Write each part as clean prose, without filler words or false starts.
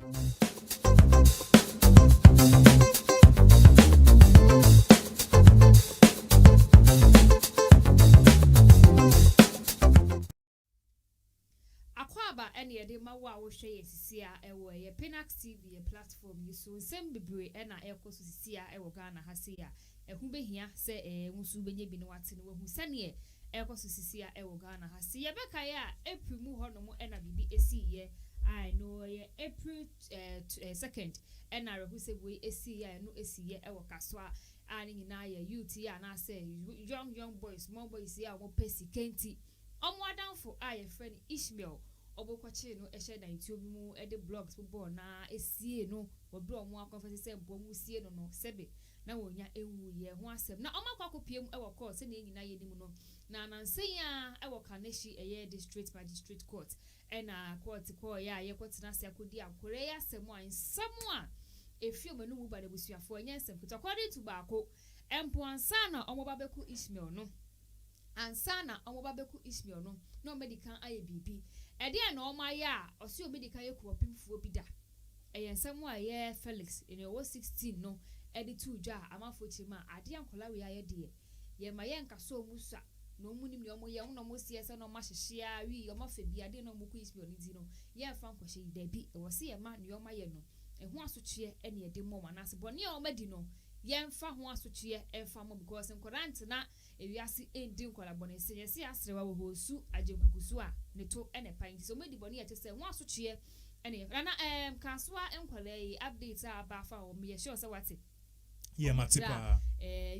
Akwaba any de mawa wo hwe yesisia ewo ye Pinax TV platform yi so nsem bebre na ekoso sisia ewo Ghana ha se ya ehu behia se nsu benye bi ne wate ne wahu sane ekoso sisia ewo Ghana ha se ye beka ya April mu ho no mo na bibi esi ye I know ye April 2nd na rehu se boy esi ya no esi ye ewo kaswa ani nyina ye youth ya na say young boys small boys ya wo pesi kenti omo adamfo ye friend Ishmael obokwache no ehye na ntio bi mu de blogs bo na esie no obi omo akonfese se bo mu sie no sebe na wonya ewu ye ho asem na omo akokopiem ewo court se na nyina ye nim no na nansen ewo kaneshi eye district magistrate court na court ko ya ye kwotena se akodi akore ya asem a nsem a efio manu mu ba de busuafo nya nsem according to baako empo ansa na omo babeku Ishmael no ansana omobabeku Ishmael no no medical aye bibi ede na omaya osi o medical yeku opimfuo bida ensem a ye Felix in your 16 no ede tu dwa amafo chima ade ankola we aye de ye ma ye nkaso musa no munim ne omo ye no mo sie se no ma hyehia wi omo fa bi ade no mo ku Ishmael ni no ye fa nkohye ida bi e wo se ye ma ne omo ye no ehu asochie ene ede mo manase bone ye omo di no yemfa ho asochie emfa mo because nkorant na ewiase endi nkola bone se yesi asrewa wo hosu ajegugusu a ne to ene pan so medi bone ye tese ho asochie ene na kansoa nkola yi update aba fa o me sure se wate ye matipa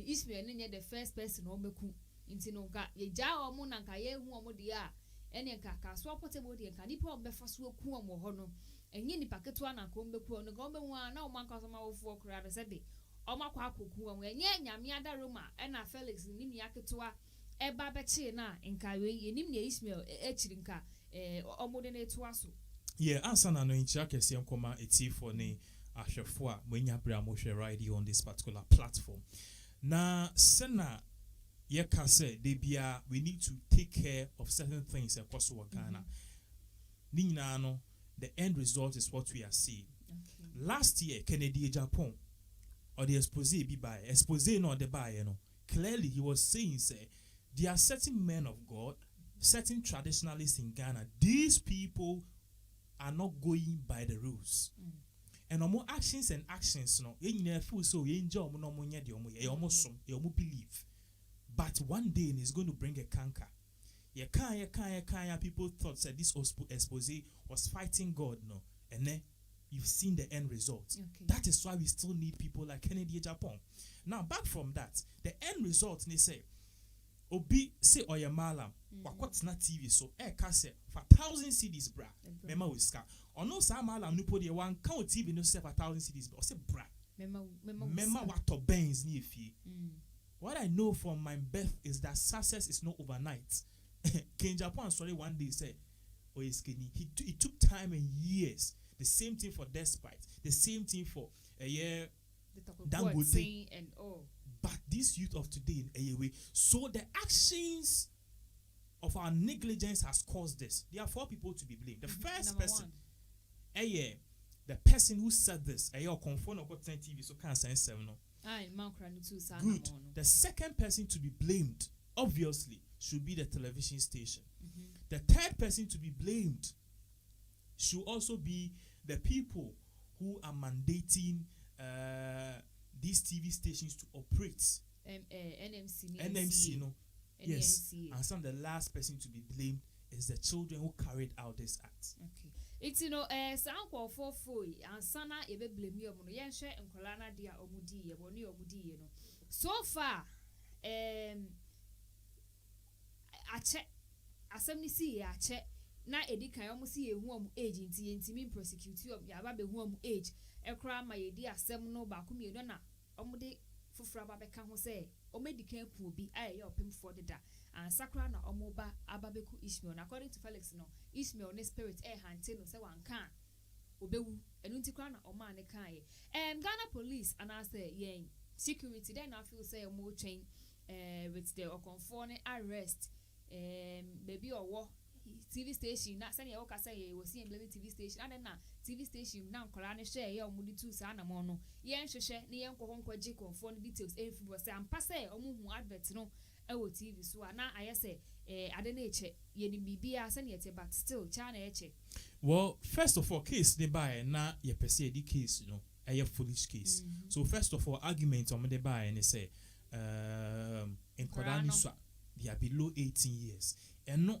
Ishmael ne the first person o meku nti no ka ye ja o mu na nka ye hu o mu de a ene nka kansoa potable de nka nipa o befa so ku o mo ho no enye nipa ketua na nka o meku o no ga o mehu a na o man kanso ma wo fu okura de se de omakwa akoku am enye nyame ada Roma na Felix ni ni aketoa eba beche na nka we enim ne Ishmael echiri nka omode na etu aso ye ansa na no nchi akese nkoma etifo ne ahwefo a mwenya bra mo hwe right on this particular platform na sena ye ka say de bia we need to take care of certain things across Ghana ni nyina no the end result is what we are seeing. Last year Kennedy Japan or the Exp0se be by Exp0se no the by clearly he was saying say there are certain men of God, certain traditionalists in Ghana, these people are not going by the rules. And no more actions no you feel so you enjoy no more you almost believe. But one day it's going to bring a canker. People thought that this Exp0se was fighting God no and then you've seen the end result. That is why we still need people like Kennedy Japan. Now, back from that, the end result, they say, Obi say oya malam, wakot na TV so kase for 1,000 CDs bra. Mema wiska. Ono sa malam nupo de one count TV no say for 1,000 CDs bra. O say bra. Mema wato Benz ni efi. What I know from my birth is that success is not overnight. Ken Japan sorry one day say, oh yes, it took time and years. The same thing for Despite. The same thing for Dangote and all. But this youth of today in Ayewe, so the actions of our negligence has caused this. There are 4 people to be blamed. The first person, the person who said this, confirm about 10 TV, so can't say 7 no. Good. The second person to be blamed, obviously, should be the television station. The third person to be blamed should also be the people who are mandating these TV stations to operate. NMC, no. Yes. And some the last person to be blamed is the children who carried out this act. Okay. It's sanko for and sana ebe blame you no yen hwe nkola na dia omudi ye boni omudi ye no. So far ache asem ni si ye ache na edikan omo si ye hu omo age nti yentimi prosecute ya ba be hu omo age ekra ma ye di asem no ba ko mienu na omo de fufura ba beka ho se o medical pu obi aye opem for the da and sakra na omo ba ababeku Ishmael na according to Felix no Ishmael ne spirit hante no se wan kan obewu enu nti kra na omo ane kan ye Ghana police and I say yen security then I feel say omo train with the okonfo ne arrest baby owo TV station na send your say was seeing TV station and na TV station na nkola ne share ye omudi tu sa na mo no ye nhwehwe ne ye nkokon kwaji konfo no details everybody say ampa say omuhu advert no e wo TV so na ayese ade na eche ye ni bibia send ye te but still cha na eche. Well, first of all, case they buy na ye perceive the case, you know, a foolish case. So first of all, argument on the buy and they say in Kodani they are below 18 years. And no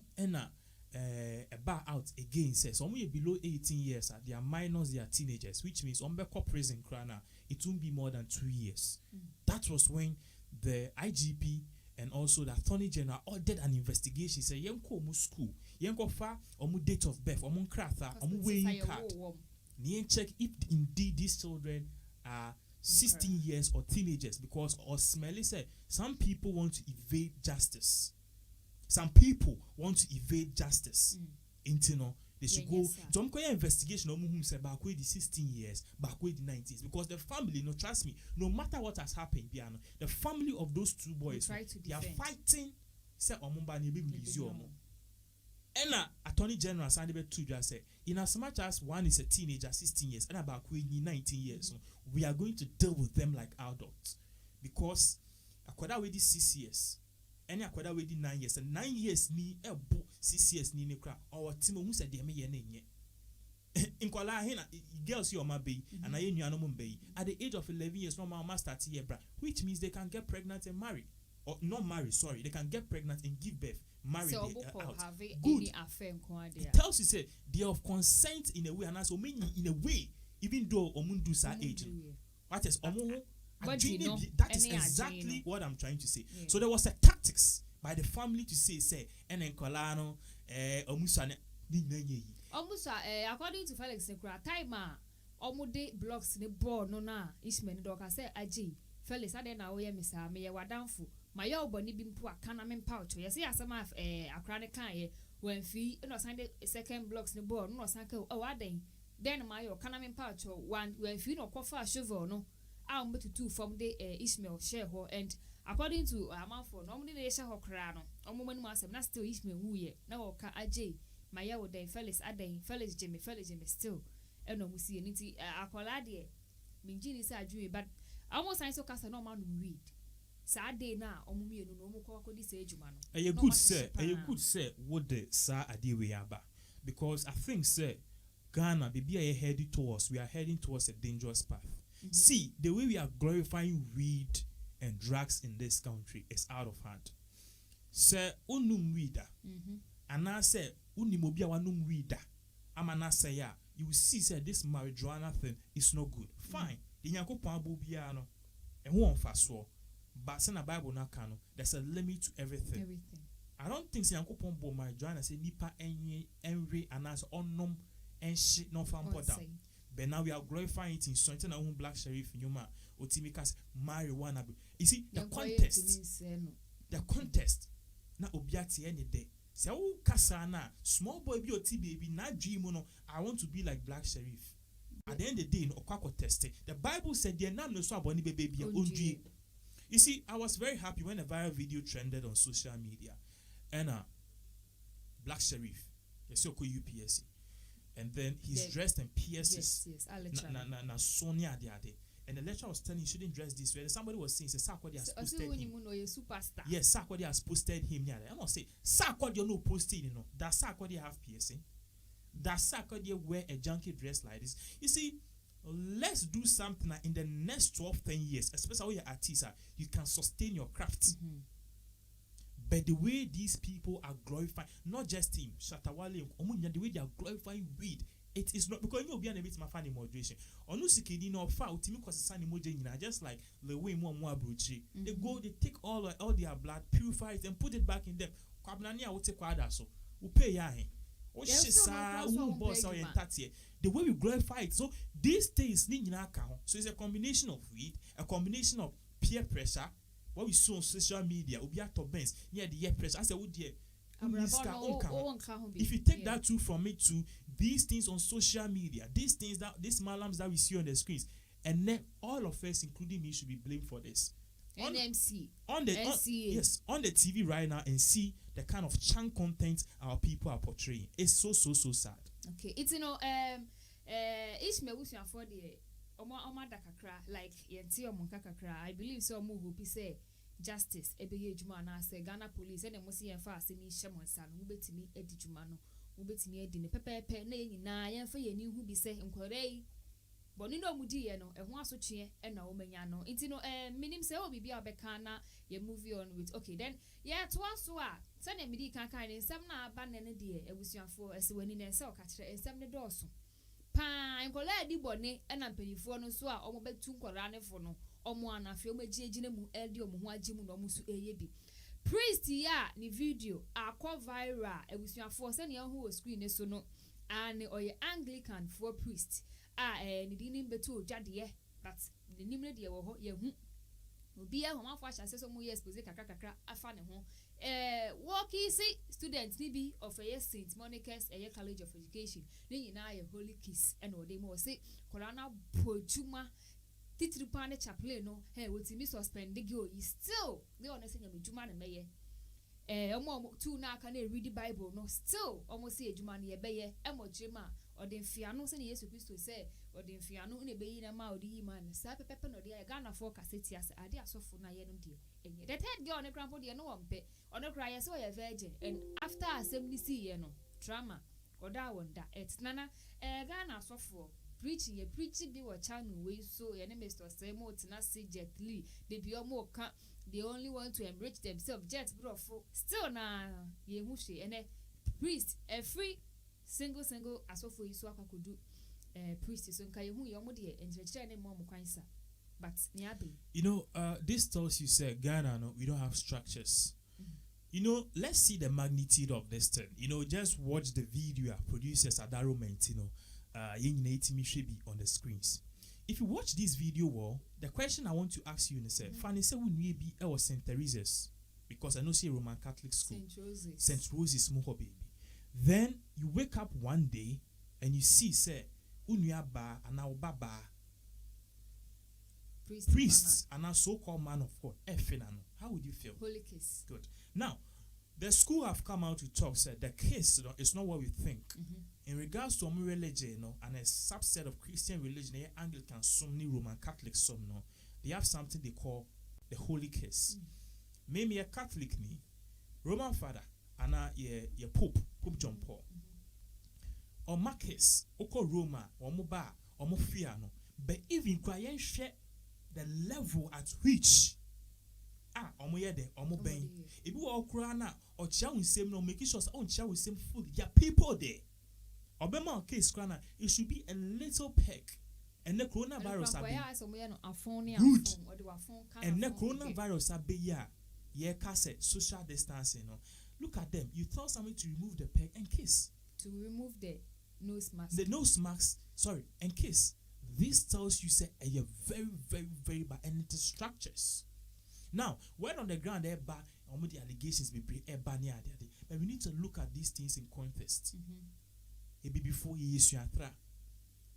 a bar out again says only below 18 years they are minors, they are teenagers, which means on the prison crana it won't be more than 2 years. That was when the IGP and also the Attorney General ordered an investigation. Say yenko omu school, yenko fa omu date of birth, omu krata, omu weighing card. Nien check if indeed these children are 16 years or teenagers, because or smelly said some people want to evade justice. Some people want to evade justice. Intino, they should go to investigation who say back with the 16 years, back with the 19s, because the family, no, trust me, no matter what has happened, piano, the family of those two boys, they are fighting. Say omumba ni bibi lizomo. And Attorney General Sandy two just say, in as much as one is a teenager, 16 years, and about 19 years, we are going to deal with them like adults, because according with the 6 years. Any akwada we di 9 years, and 9 years ni ebo 6 years ni nekra or timo hu said me ye nenye inkwala hina girls your mabe and aye nuanom mbe at the age of 11 years normal must start here bra, which means they can get pregnant and marry, or not marry, sorry, they can get pregnant and give birth, marry, so out. Good. It tells you say they have consent in a way, and as in a way, even though omundu sa age, what is omu. That is exactly what I'm trying to say. Yeah. So there was a tactics by the family to say and then Colano omusa according to Felix Nekra timer omude blocks the board no na Ishmael doka say aji Felix ade na wo ye misa me ye wadanfo my yo boni bi mpo akana me pouch ye say asama akra ne kan ye when fi no sande second blocks the board no sanka o aden then my yo kana me pouch one when fi no kofa shovel no I'm to two from the Ishmael share ho, and according to Amanfo, normally they share ho crano. Omuman must have not still Ishmael who ye. Now, ka Ajay, my yaw day, Felix Adain, Felix Jimmy still. And no musi niti akoladi. Minjini sa dream, but almost I saw cast no man read. Sad day now, omumi no more call this age man. A good sir, what the sa adiwe aba. Because I think, sir, Ghana, be heading towards, we are heading towards a dangerous path. See, the way we are glorifying weed and drugs in this country is out of hand. Sir, unum weeda. And I say, unimobia wanum weeda. Amana say ya, you will see, sir, this marijuana thing is not good. Fine. The yanko pambo biano. And who on fast war. But send a Bible na kano. There's a limit to everything. I don't think yanko pambo marijuana say nipa envy and as onum and shit no fan down. But now we are glorifying it in strengthening our own black sheriff in Yuma, Otimikas, marijuana. You see, the contest, na obiati any day. Say, oh, Kasana, small boy be oti baby, not dream, no, I want to be like black sheriff. At the end of the day, in Okako testing, the Bible said, they're not no so about baby, you see, I was very happy when a viral video trended on social media. And black sheriff, Exp0se. And then he's dressed in pierces. Yes, na Sonia the and the lecturer was telling you shouldn't dress this way. And somebody was saying, Sakwadi has posted him. Superstar. Yes, Sakwadi has posted him. Yeah, I must say, Sakwadi no posted, you know. Does Sakwadi have piercing? Does Sakwadi wear a junky dress like this? You see, let's do something in the next 12, 10 years, especially when you're artist, you can sustain your craft. But the way these people are glorifying, not just him, Shatawale, the way they are glorifying weed, it is not because you'll be a bit my funny moderation. Onusikidi no fa utimi cause sani moje just like the way more bruchi. They go, they take all their blood, purify it, and put it back in them. Kwabnania will take kwada so. We pay yahin. The way we glorify it. So these things need so it's a combination of weed, a combination of peer pressure. What we saw on social media, top bands, the year pressure. I said, oh dear. If you take that too from me to these things on social media, these malams that we see on the screens, and then all of us, including me, should be blamed for this. NMC, on the NCA. yes, on the TV right now and see the kind of chunk content our people are portraying. It's so sad. Okay, it's Exp0se for the Oma Dakakra, like Yenti or Monkakakra. I believe so. Who say justice, Ebejumana, say Ghana police, and Mosi and fast in Shamon San, who bet me Edijumano, who bet me Edin, Pepe, na and for you knew who be saying, Corday. Bonino Mudiano, and one such and no Menyano. It's minim say, oh, be a becana, you movie on with okay, then, yeah, twice so Sunday midi can kind in some na abandon dear, it was your for as when in a cell catcher and some the doors. Pine, collect the bonnet, and I'm penny for no swa, or mobile two corane for no, or one a film jejinamu eldio muajimu no musu eyebi. Priest ya ni video, a call viral, it was your for sending who was screen so no, and or your Anglican for priest. Ni didn't beto jadie, but the name dear or ye will be a home for says some years, because kakaka, a funny home. Walkie see students, maybe of a year St. Monica's a year College of Education, then you know a holy kiss, and or they more say, Corona Pojuma, Titrupane Chaplino, hey, what's me suspend the girl is still the honest thing of Jumana Mayer. Two now can read the Bible, no, still almost see a Jumani a bayer, and what Jima. Or the Fianos and yes, to say, or the Fiano in a bay in a Maudi man, Sapa Pepper, or the Ghana for Cassetias, Adia Sofuna Yenum, and that had gone a grandpa, no one pay, or no cry, so a virgin, and after assembly see, drama, or that one, that it's Nana, Ghana Sofo, preaching a preaching be what channel way so enemies to say more to not see Jet Lee, they be more they only want to enrich themselves, Jet bro, still na ye mushi, and a priest, a free. Single as for you so I could do priest so can you dear and return mom cancer. But this tells you say Ghana we don't have structures. Let's see the magnitude of this thing. Just watch the video producers at that moment, on the screens. If you watch this video, the question I want to ask you is Fanny said we need be our St. Teresa's because I know see Roman Catholic school. St. Rose's baby. Then you wake up one day and you see, say, Unyaba and our Baba priests and our so-called man of God. How would you feel? Holy kiss. Good. Now, the school have come out to talk, said the case is not what we think. In regards to religion, and a subset of Christian religion, Anglican, some Roman Catholic, some they have something they call the holy kiss. Maybe a Catholic Roman father. Ana ye Pope John Paul. Or Marcus, Oko Roma, or Moba, or Mofiano. But even Kwayen share the level at which Omoyede, or Mobain. If you are Krana, or Chow same no make sure on Chow same food, ya people there. Obama case Krana, it should be a little peck. And the coronavirus are good. And the coronavirus are be cassette, social distancing. Look at them. You tell somebody to remove the peg and kiss. To remove the nose mask. The nose mask, and kiss. This tells you say a very, very, very bad and it is structures. Now, when on the ground there bad, almost the allegations be but we need to look at these things in context. It be before you issue a tra.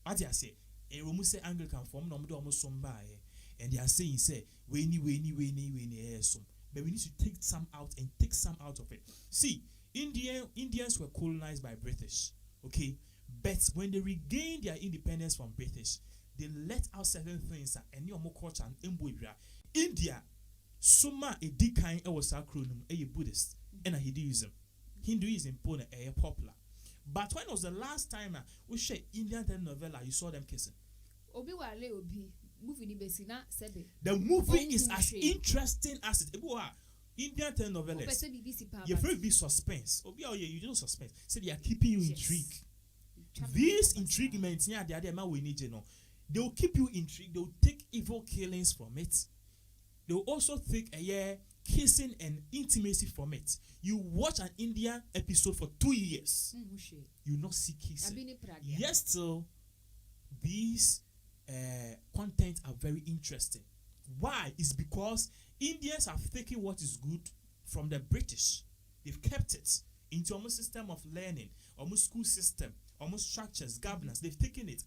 What I say, a Roman say Anglican form, no almost some by, and they are saying say, we some. But we need to take some out and take some out of it. See, Indians were colonized by British, okay? But when they regained their independence from British, they let out certain things and your more culture and embroidery. India, Soma a decaying was acronym a Buddhist and a Hinduism pone a popular. But when was the last time we share Indian telenovela you saw them kissing? The movie is as interesting as it. Indian telenovelas. You very big suspense. You don't suspense. So they are keeping you intrigued. These intriguements, they will keep you intrigued. They will take evil killings from it. They will also take kissing and intimacy from it. You watch an Indian episode for 2 years. You not see kissing. Yes, still these content are very interesting. Why? It's because Indians have taken what is good from the British. They've kept it into almost system of learning, almost school system, almost structures, governance. They've taken it.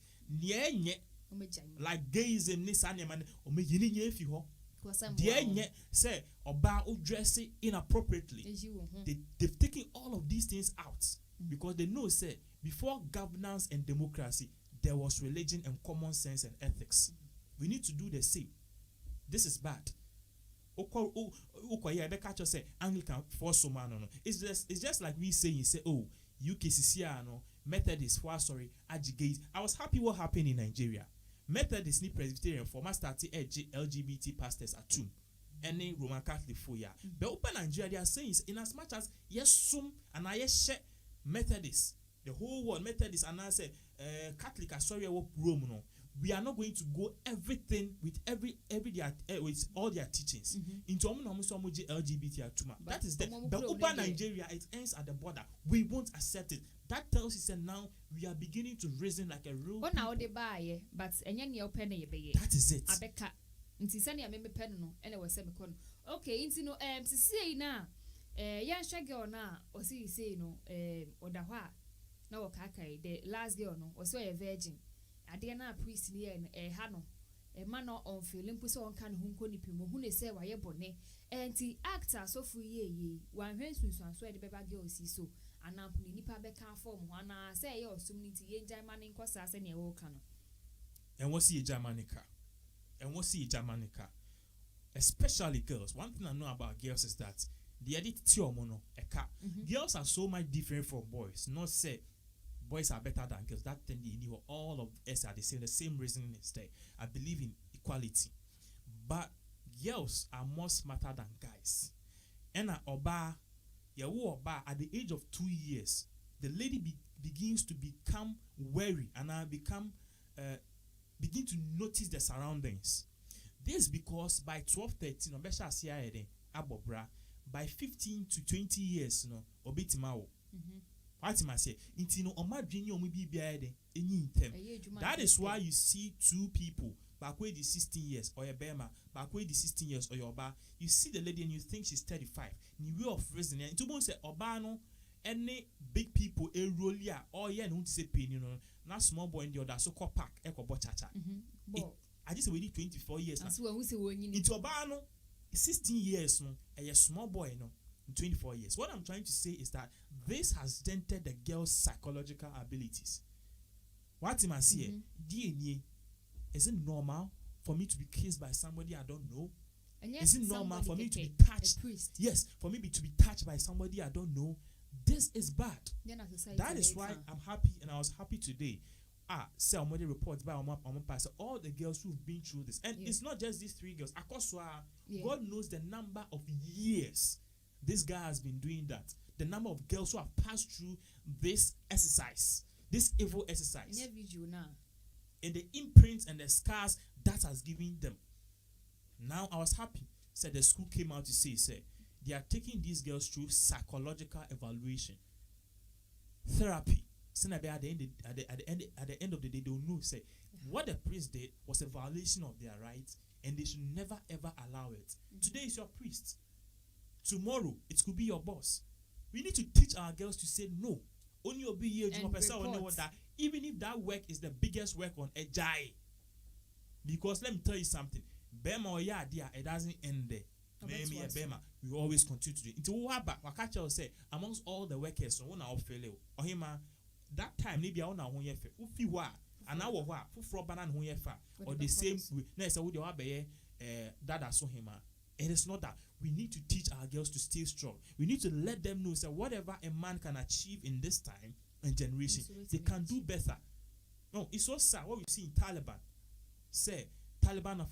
Like gayism, say about dressing inappropriately. They've taken all of these things out because they know say before governance and democracy there was religion and common sense and ethics. We need to do the same. This is bad. Say Anglican for so man no. It's just like we saying say oh UKCC no Methodist for sorry Ajigate. I was happy what happened in Nigeria. Methodist ni Presbyterian for started LGBT pastors at two. Any Roman Catholic for ya. But open Nigeria they are saying in as much as yes sum and I share Methodist the whole world Methodist and I say Catholic sorry what Rome no. We are not going to go everything with every with all their teachings into LGBT atuma. That is the open Nigeria. It ends at the border. We won't accept it. That tells us that now we are beginning to reason like a real. But that is it. Abeka. Nti sani ameme pen no ene we se me kono. Okay, nti no sisi na ya girl na o si say no oda ho a na Okatakyie the last girl no o so a virgin. Ade na priest ni ha no ma no on feeling pu so on kan hu nko nipi mo hu ne se wa ye bone enti actor so fu ye wan hwen sunsun so e de beba girl si so anampu ni nipa be kan form ho ana se ye osum ni ti ye njan ma ne nkosa se ne e wo ka no and what see Germanica especially girls. One thing I know about girls is that the edit no eka girls are so much different from boys. Not say boys are better than girls. That thing you knew all of us are the same reasoning is there. I believe in equality. But girls are more smarter than guys. And oba at the age of 2 years, the lady begins to become wary and begin to notice the surroundings. This is because by 12-13, by 15 to 20 years, obitimao. That is why you see two people back way the 16 years or your bema back way the 16 years or your ba you see the lady and you think she's 35 ni way of reasoning it won't say obano any big people a rolia or yeah no say pain you know na small boy in the other so called park ekobo chacha I just wait 24 years now into obano 16 years no a small boy no 24 years. What I'm trying to say is that this has dented the girl's psychological abilities. What am I saying? DNA, is it normal for me to be kissed by somebody I don't know? Is it normal for me to be touched? Yes, for me to be touched by somebody I don't know. This is bad. That is why I'm happy, and I was happy today. Say somebody reports by all the girls who've been through this, and it's not just these 3 girls. God knows the number of years this guy has been doing that. The number of girls who have passed through this exercise, this evil exercise, and the imprints and the scars that has given them. Now I was happy. Said the school came out to say they are taking these girls through psychological evaluation, therapy. So at the end of the day, they will know say what the priest did was a violation of their rights, and they should never ever allow it. Today is your priest. Tomorrow, it could be your boss. We need to teach our girls to say no. Only be here, even if that work is the biggest work on a jai. Because let me tell you something. Bema or ya dia, it doesn't end there. Maybe a Bema, we always continue to do it. Into Wakatakyie say amongst all the workers, so one our failure. Or him that time maybe I wanna won yefe. Ufi wa an hour wa fu banan won yefa or the same way. Next, I would be that saw him. It is not that. We need to teach our girls to stay strong. We need to let them know that whatever a man can achieve in this time and generation, they can do better. No, it's so sad what we see in Taliban. Say Taliban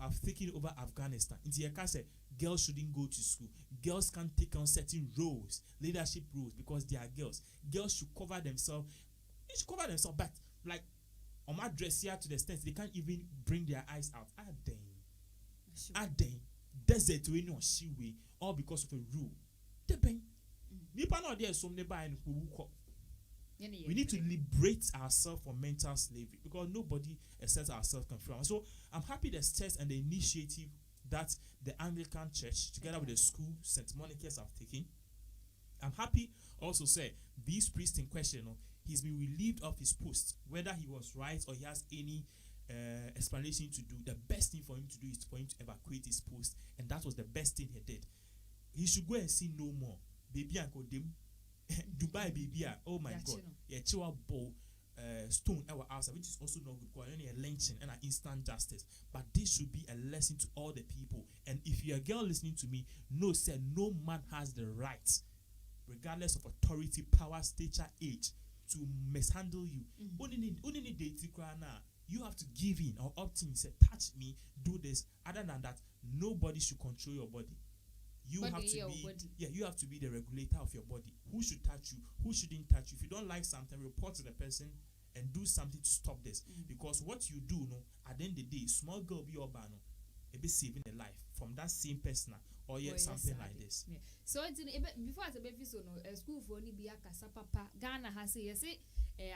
have taken over Afghanistan. In the say girls shouldn't go to school. Girls can't take on certain roles, leadership roles, because they are girls. Girls should cover themselves. They should cover themselves, but like on my dress here to the extent they can't even bring their eyes out. Dang. Desert we no shiwe all because of a rule. We need to liberate ourselves from mental slavery because nobody except ourselves can free. So I'm happy the steps and the initiative that the Anglican Church together with the school St. Monica's have taken. I'm happy also say this priest in question, he's been relieved of his post, whether he was right or he has any explanation to do, the best thing for him to do is for him to evacuate his post, and that was the best thing he did. He should go and see no more. Baby Uncle Dim, Dubai baby, oh my God, yeah, chiwa bow. Stone our outside, which is also not good because only a lynching and an instant justice. But this should be a lesson to all the people. And if you're a girl listening to me, know, sir, no man has the right, regardless of authority, power, stature, age, to mishandle you. Only need date you have to give in or opt in. Say, touch me, do this. Other than that, nobody should control your body. You have to be you have to be the regulator of your body. Who should touch you? Who shouldn't touch you? If you don't like something, report to the person and do something to stop this. Because what you do, no, at the end of the day, small girl be your banner, it be saving a life from that same person or something like this. Yeah. So before I say so no school for any be a kasa papa Ghana has say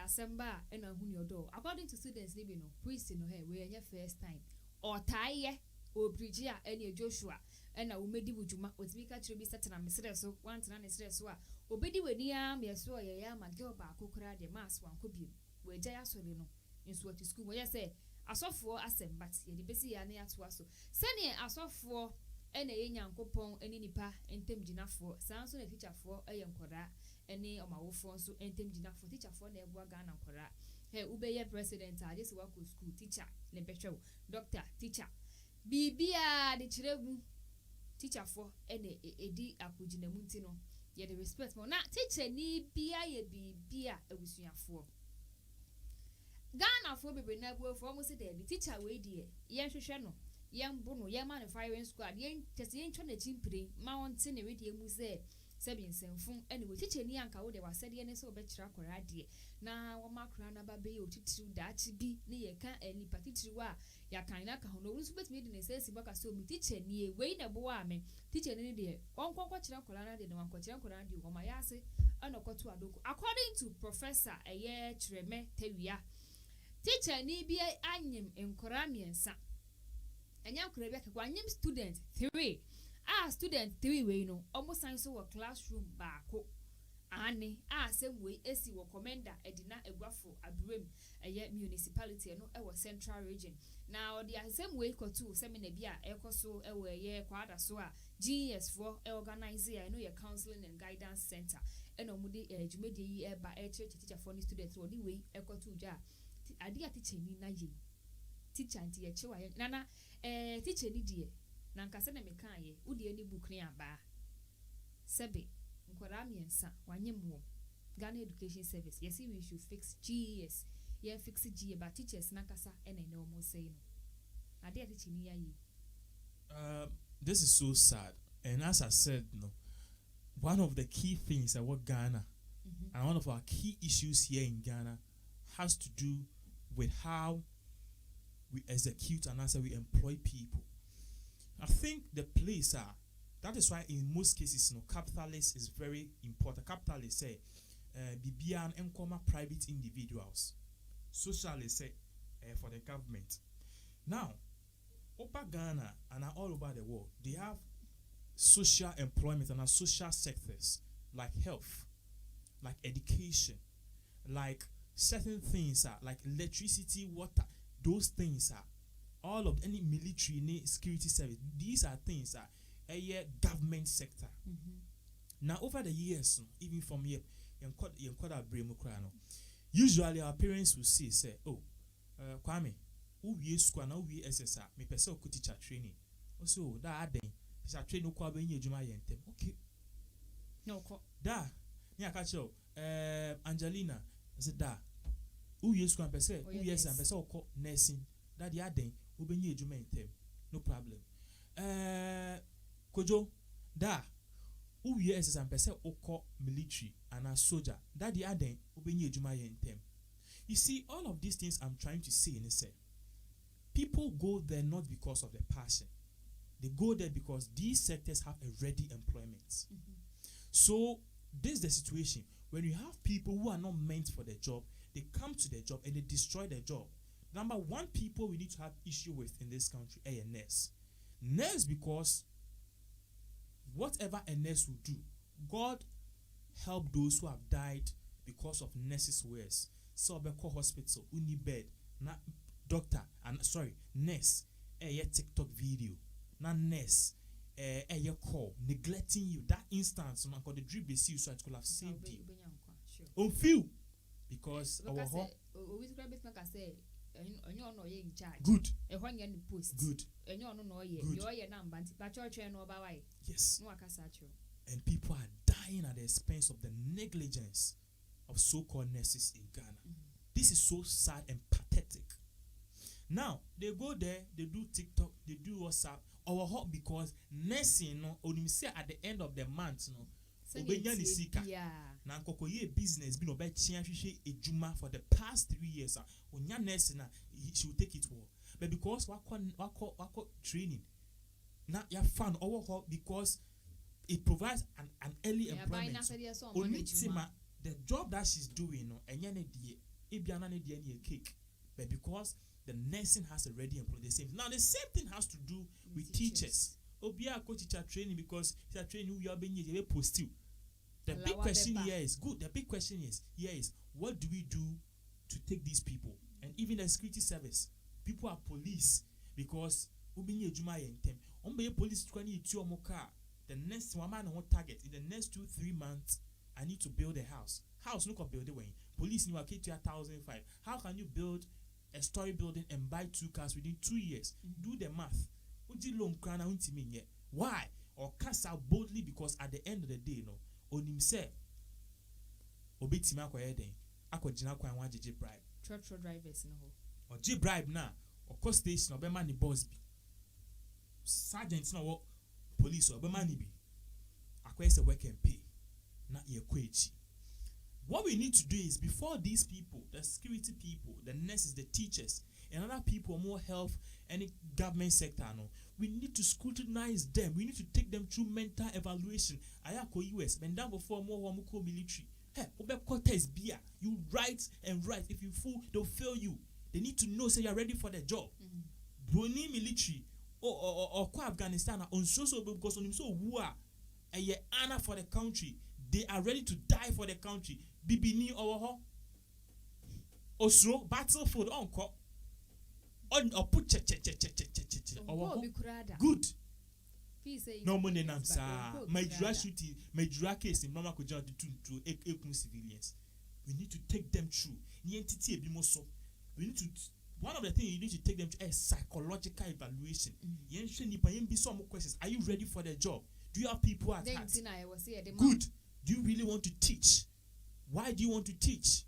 assemble and a your door. According to students, they no priest no hey we your first time or tie or preacher any Joshua. And I will make you with me catch you be certain and Mr. So one to none is so. Obedi when me so ya my girl back who cried the mass one could be where Jaya Solino in Swati school. Where I say, I saw for us, but ye busy and near to us. Send I saw for any young coupon, any nipa, and tem dinner for sounds on a teacher for a young cora, any of my phone so and tem dinner for teacher for never Ghana cora. Hey, Ubey president, I just work with school teacher, Lempecho, doctor, teacher. Bibia the children. Teacher for any edi akujina muntino ye the respect mo na teacher ni bia ye bibia awusua for Ghana for bebe na go for almost there teacher we die ye hwehwe no ye mbo no ye man firing squad ye tese ye ntwa na chimpire ma wonte ne we die mu se sebi nsemfun anyway teacher ni anka wo de wasede ne se obekira kwara die na wo makra na ba be ye otitiru daachi bi ne ye ka ani patitiru a ya kan na ka hono nso betimi de ne se si baka so mi teacher ni we na bo a me teacher ni de onkwonkwo kira kwara na de na wankwo kira kwara de wo ma ya se anokoto adoko according to professor eye Treme Tewia teacher ni bi anyim enkora miensa anya nkora bi akwa anyim student 3 student 3 we no almost science wo classroom baako ane same way esi wo commander edina egwafo abrem eye municipality no e wo central region now the same way ko to seminar bi a ekoso e wo eye kwada so a GES for organize ya no your counseling and guidance center eno mu de jumede yi e ba e teacher for student wo di way ekoto ja ade a teacher ni na ye teacher anti ye chewa nana teacher ni die na nkase na mekan ye udi ani book ni aba sebe nkwara miensa wanyemwo Ghana Education Service yes we should fix GES yeah fix GES but teachers na kasa ene na omo say no ade a teacher ni ya ye this is so sad, and as I said, no, one of the key things about Ghana and one of our key issues here in Ghana has to do with how we execute and also we employ people. I think the place that is why in most cases, capitalist is very important. Capitalists say, BBN and private individuals. Socialists say, for the government. Now, over Ghana and all over the world, they have social employment and social sectors like health, like education, like certain things like electricity, water. Those things all of any military, security service. These are things a government sector. Now over the years, even from here, usually our parents will say, oh, Kwame, who we school now we SSR, me person could teacher training. Also, that day, teacher training kwa benye juma yentem. Okay. No, da. Nya kacho, Angelina, I said da. Who we school person, who yes and person ko nursing. That the day, who benye juma yentem. No problem. Kojo, da. Who yes and person oko military and a soldier. That the day, who benye juma yentem. You see, all of these things I'm trying to say in a sense. People go there not because of their passion. They go there because these sectors have a ready employment. So this is the situation. When you have people who are not meant for their job, they come to their job and they destroy their job. Number one, people we need to have issue with in this country, a nurse. Nurse because whatever a nurse will do, God help those who have died because of nurses' ways. So, Beko Hospital, uni bed, na doctor and nurse TikTok video na nurse call neglecting you that instance no the drip they see you so it could have saved you on feel because our hope good good yes and people are dying at the expense of the negligence of so-called nurses in Ghana. This is so sad and pathetic. Now they go there, they do TikTok, they do WhatsApp, our hope because nursing no only say at the end of the month no obenya ni sika na nkokoye business bi no be chiahwehwe ejuma for the past 3 years onya nursing na she will take it well, but because wako training na ya fan our hope because it provides an early employment. The job that she's doing no enya ne die ebiana ne die ne cake, but because the nursing has already employed the same. Now the same thing has to do with teachers. Obia coach teacher training because teacher training you are being post you. The big question here is good. The big question is what do we do to take these people? And even the security service, people are police because ubinye juma yentem. Ombe police twani itu omoka. The next one man on target in the next 2-3 months I need to build a house. House no can build it when police newake to 1,005. How can you build a story building and buy 2 cars within 2 years? Do the math. Why? Or cast out boldly because at the end of the day, no, on himself, obitima kwa yeden, ako jina kwa nwa jeje bribe. Truck drivers no. Or J bribe na, or cost station or be money boss bi. Sergeant na wo police or be money bi. Akwa say work and pay. Na ye kwechi. What we need to do is before these people, the security people, the nurses, the teachers, and other people, more health, any government sector, no, we need to scrutinize them. We need to take them through mental evaluation. Ayako US, when down before more Wamuko military. Hey, Obekota is beer. You write and write. If you fool, they'll fail you. They need to know say you're ready for the job. Bruni military or Afghanistan on so because on him so who are a ye honor for the country. They are ready to die for the country. Bibini or Osro battlefield onko on or put good. No money namsa. My shooting, my case in Mama Kujan to civilians. We need to take them through. We need to one of the things you need to take them to a psychological evaluation. Questions. Are you ready for the job? Do you have people at heart? Good. Do you really want to teach? Why do you want to teach?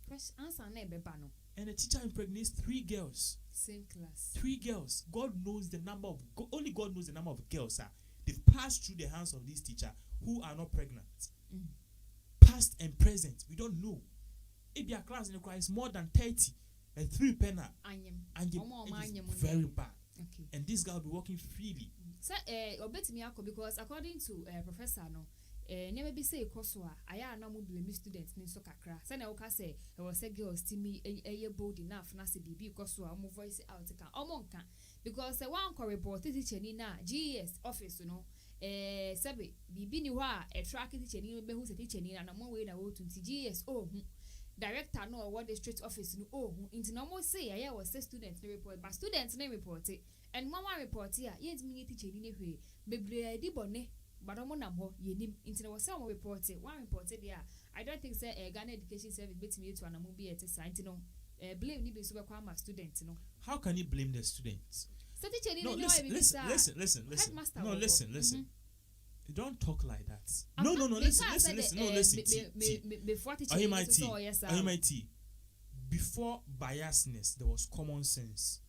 And a teacher impregnates 3 girls. Same class. 3 girls. God knows the number of only God knows the number of girls they've passed through the hands of this teacher who are not pregnant. Past and present, we don't know. If your class requires more than 30 and 3 penna, and very bad. Okay. And this guy will be working freely. So, because according to Professor no. Never be say Koswa, I am no blame students in Sokakra. Send a say, I was a girl to me a bold enough, Nasi BB Koswa, more voice out to Omonka. Because the one report teacher Nina, GS office, you know, Sabi, BB Niwa, a track teacher, who's a teacher, and I'm way now to GS. Oh, director no what the street office no oh into normal say I was a student report, but students name report it. And mama report here, yet me teacher in a way, Bebre di bonnet. But I'm on yenim into the some reported one reported there. I don't think say a Ghana education service beats me to an movie at a sign to know blame ni be super kwama students no. How can you blame the students? So teacher no, listen. No, listen. You don't talk like that. No, listen. Before teacher before biasness there was common sense.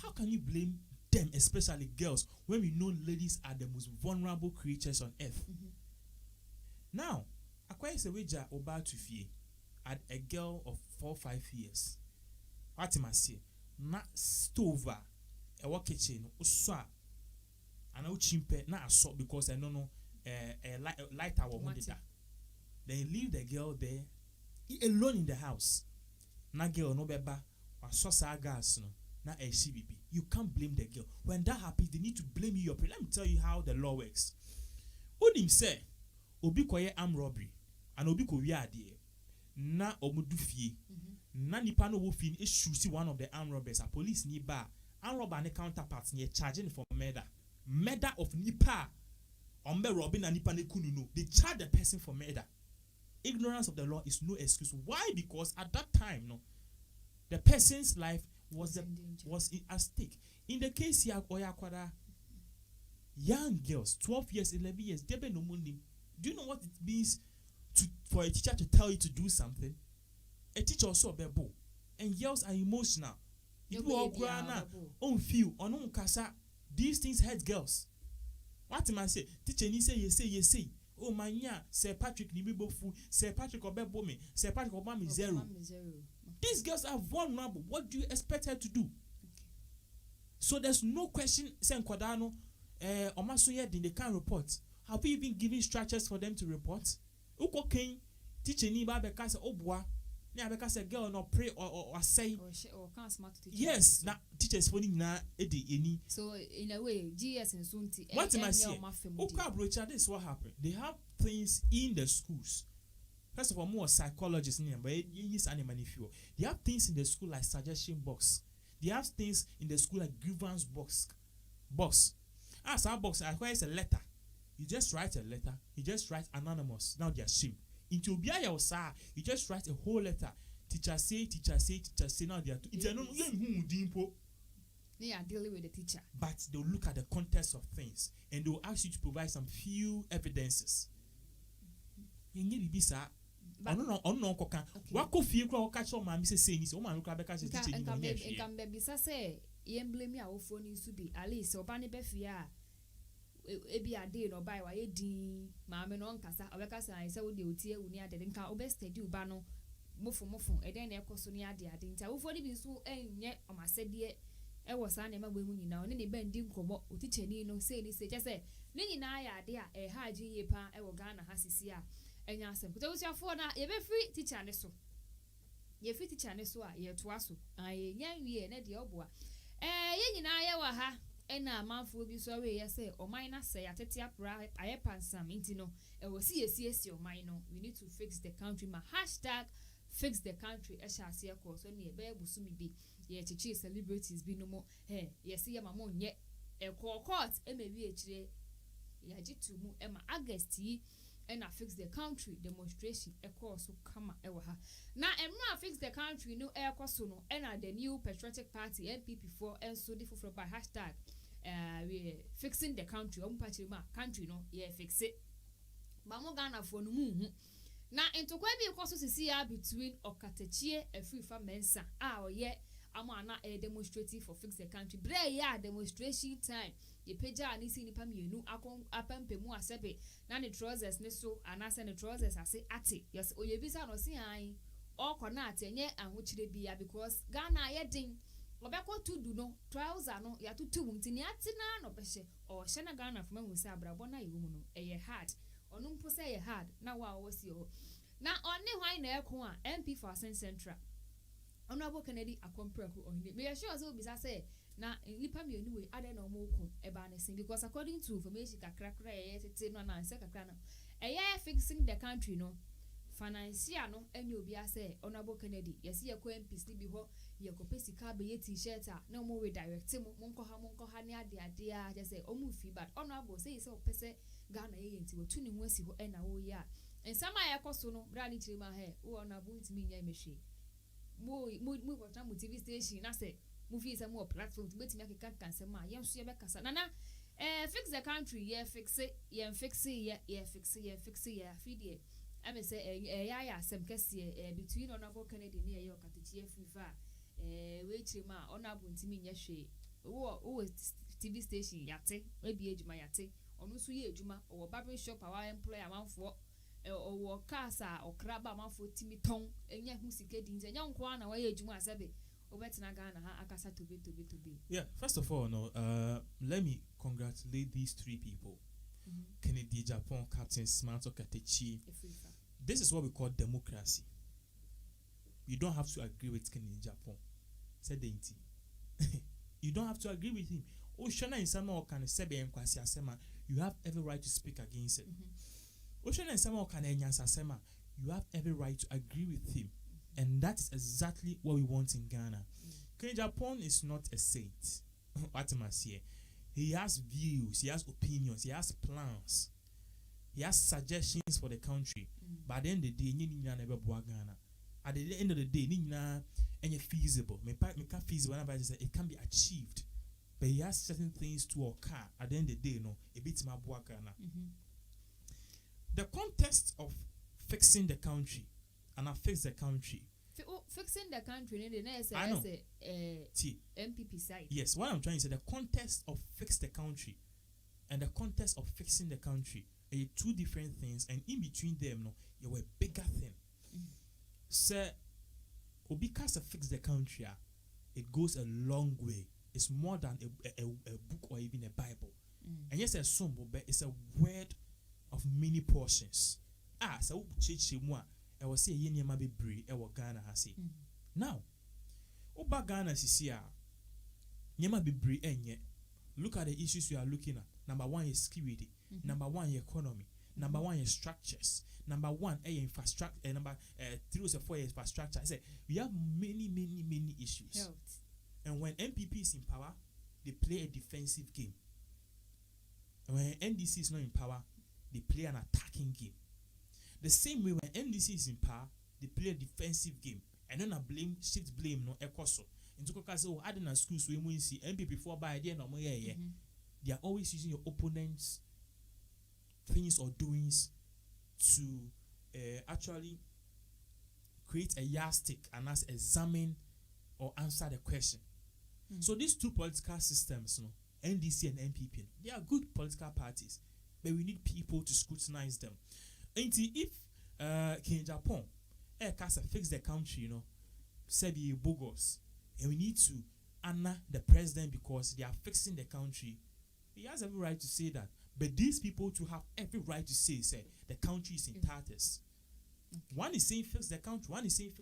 How can you blame them, especially girls, when we know ladies are the most vulnerable creatures on earth? Now, Akwaise Weja Oba Tufie had a girl of 4-5 years. What am I saying? Na stove, a work kitchen, uswa, and I chimpe na assault because I don't know a lighter or monitor. Then leave the girl there alone in the house. Na girl no beba, or sosa gas no. Na CBB. You can't blame the girl. When that happens, they need to blame you. Let me tell you how the law works. Odim say, Obi koye armed robbery, and Obi ko wiade. na omudu fie na nipa no wo fie e shoot one of the armed robbers a police ni ba armed robber ne counterpart ne charging for murder of nipa ombe robbing na nipa ne kunu no they charge the person for murder. Ignorance of the law is no excuse. Why? Because at that time no the person's life was at stake. In the case here Oyakwada, young girls 12 years 11 years they be no money. Do you know what it means for a teacher to tell you to do something? A teacher also bebo, and girls are emotional. If you all grana, on feel, on kasa, these things hurt girls. What am I say? Teacher, you say. Oh my yeah, Sir Patrick Nibibofu, Sir Patrick Obebo me, Sir Patrick Obama is zero. These girls are vulnerable. What do you expect her to do? Okay. So there's no question. Sen Kwadano, Omasuye, they can't report. Have we even given structures for them to report? Uko King, teacher ni ba beka se obwa, ni abeka se girl no pray or say. Or can't smart teacher. Yes, na teachers phoning na edi eni. So in a way, GS and Sunti. What am I saying? Uka brocha, this is what happened. They have things in the schools. First of all, more psychologists in but use animal fuel. They have things in the school like suggestion box. They have things in the school like grievance box. As our box, I requires a letter. You just write a letter. You just write anonymous. Now they are shame. Into Biaya Osa, you just write a whole letter. Teacher say. Now they are. They are dealing with the teacher. But they'll look at the context of things and they'll ask you to provide some few evidences. No koka. Wako fie kwa wakacha o mami se ni so manu kra beka se teacher ni na hwe. Nka be bisa se ye blame ya ofo ni su bi at least oba ne be fie a ebi ade no bai wa ye din maame no nkasa obeka se an se wo de otie wu ni ade nka obe steady uba no mofo eden na ekoso ni ade nta ofo ni bi so enye omasede e wo sa na ma gbe mu nyina oni ne be ndi nkomo otiche ni no se ni se je se ni nyina ya ade a ha ji ye pa e wo Ghana ha sisi a enya asem kuta wusia fo na ye be free teacher ne so ye free teacher ne so a ye to aso ye nya wie na de oboa ye nyina ye wa ha ena amanfo bi so we ye se oman na se atete apra aye pansam inti no e wo si esi oman no we need to fix the country #fix the country e sha ase ko so ne e be busumi bi ye chichi celebrities bi no mo ye se ye mamo nye e court e me wi echire ya jitu mu e ma August yi and fix the country demonstration so kama ewa na emra fix the country no so no and the new patriotic party NPP4 and so different by we fixing the country country no fix it ba mo Ghana for no mu na into kwa bi so sisi between Okatakyie Afrifa Mensa oye amana demonstrating for fix the country bre ya demonstration time ye peja ani si nipa mienu apampemu asebe na ne trousers ne so anase ne trousers ase ate yes oye bisa no si an okona atenye ahochire bia because Ghana ye din obekọ tudu no trouser no ya tutu ntini ate na no behye o hye na Ghana fuma hu se abrabo na ye mu no eye hard onu mpo se ye hard na wa wo si ho na oni hwan na ekọ a MP4 Central Honorable Kennedy Akompreku ohine me sure say obisa say na nipa mienu we ade na omoku eba na sin because according to information kakra tete no na nse kakra no fixing the country no financial no enye obi ase Honorable Kennedy yesi yakọ MPs ni bi ho yakọ pesika be ye t-shirt a na omo we direct mo monko ha ne ade a je say omo fi but Honorable say opese Ghana ye nti wotu ni nwasi ho na wo ye a ensama yakọ so no bra ni chirima wo Honorable ntimi nya mehwe mu wata mu TV station na say movie is a more platform to bet me can say ma yam so ye be kasa nana fix the country fix it feed I me say ya sem kese between Honorable Kennedy ne ye Okatakyie Afrifa we chima Honorable ntimi nya hwe wo TV station yate we bi ejuma yate onu so ye ejuma o barber shop our employer amanfo o kasa o kraba amanfo timi ton enya hu sike di nya nko na we ejuma asebe obetina Ghana ha akasa to be. Yeah, first of all, let me congratulate these three people. Kennedy Japan, Captain Smart Okatakyie. This is what we call democracy. You don't have to agree with Kennedy Japan. Said the you don't have to agree with him. Oshana in sama can sebe enkwasi asema. You have every right to speak against it. Oshana in sama can enyansa asema. you have every right to agree with him. And that is exactly what we want in Ghana. Japan is not a saint. What am I saying? He has views, he has opinions, he has plans, he has suggestions for the country. But at the end of the day, Ghana. At the end of the day, it's feasible. Feasible. It can be achieved. But he has certain things to occur. At the end of the day, a bit more Ghana. The context of fixing the country, and I fix the country. Fixing the country, I know. MPP side. Yes, what I'm trying to say, the context of fix the country and the context of fixing the country are two different things, and in between them, you were a bigger thing. Sir, because to fix the country, it goes a long way. It's more than a book or even a Bible. And yes, a symbol, but it's a word of many portions. So I was saying, "Ye ma be brave." I was Ghana has it. Now, Oba Ghana is here. Ye ma be brave. Look at the issues we are looking at. Number one is security. Number one is economy. Number one is structures. Number one is infrastructure. Number 3 or 4 is infrastructure. I say we have many issues. Health. And when MPP is in power, they play a defensive game. And when NDC is not in power, they play an attacking game. The same way when NDC is in power, they play a defensive game. And then shift blame no ekoso. Into because I didn't schools we won't see MPP before by idea no more yeah. They are always using your opponent's things or doings to actually create a yardstick and as examine or answer the question. So these two political systems, NDC and MPP, they are good political parties, but we need people to scrutinize them. And if in Japan, can fix the country, say be bogus, and we need to honor the president because they are fixing the country, he has every right to say that. But these people to have every right to say the country is in tatters. One is saying fix the country, one is saying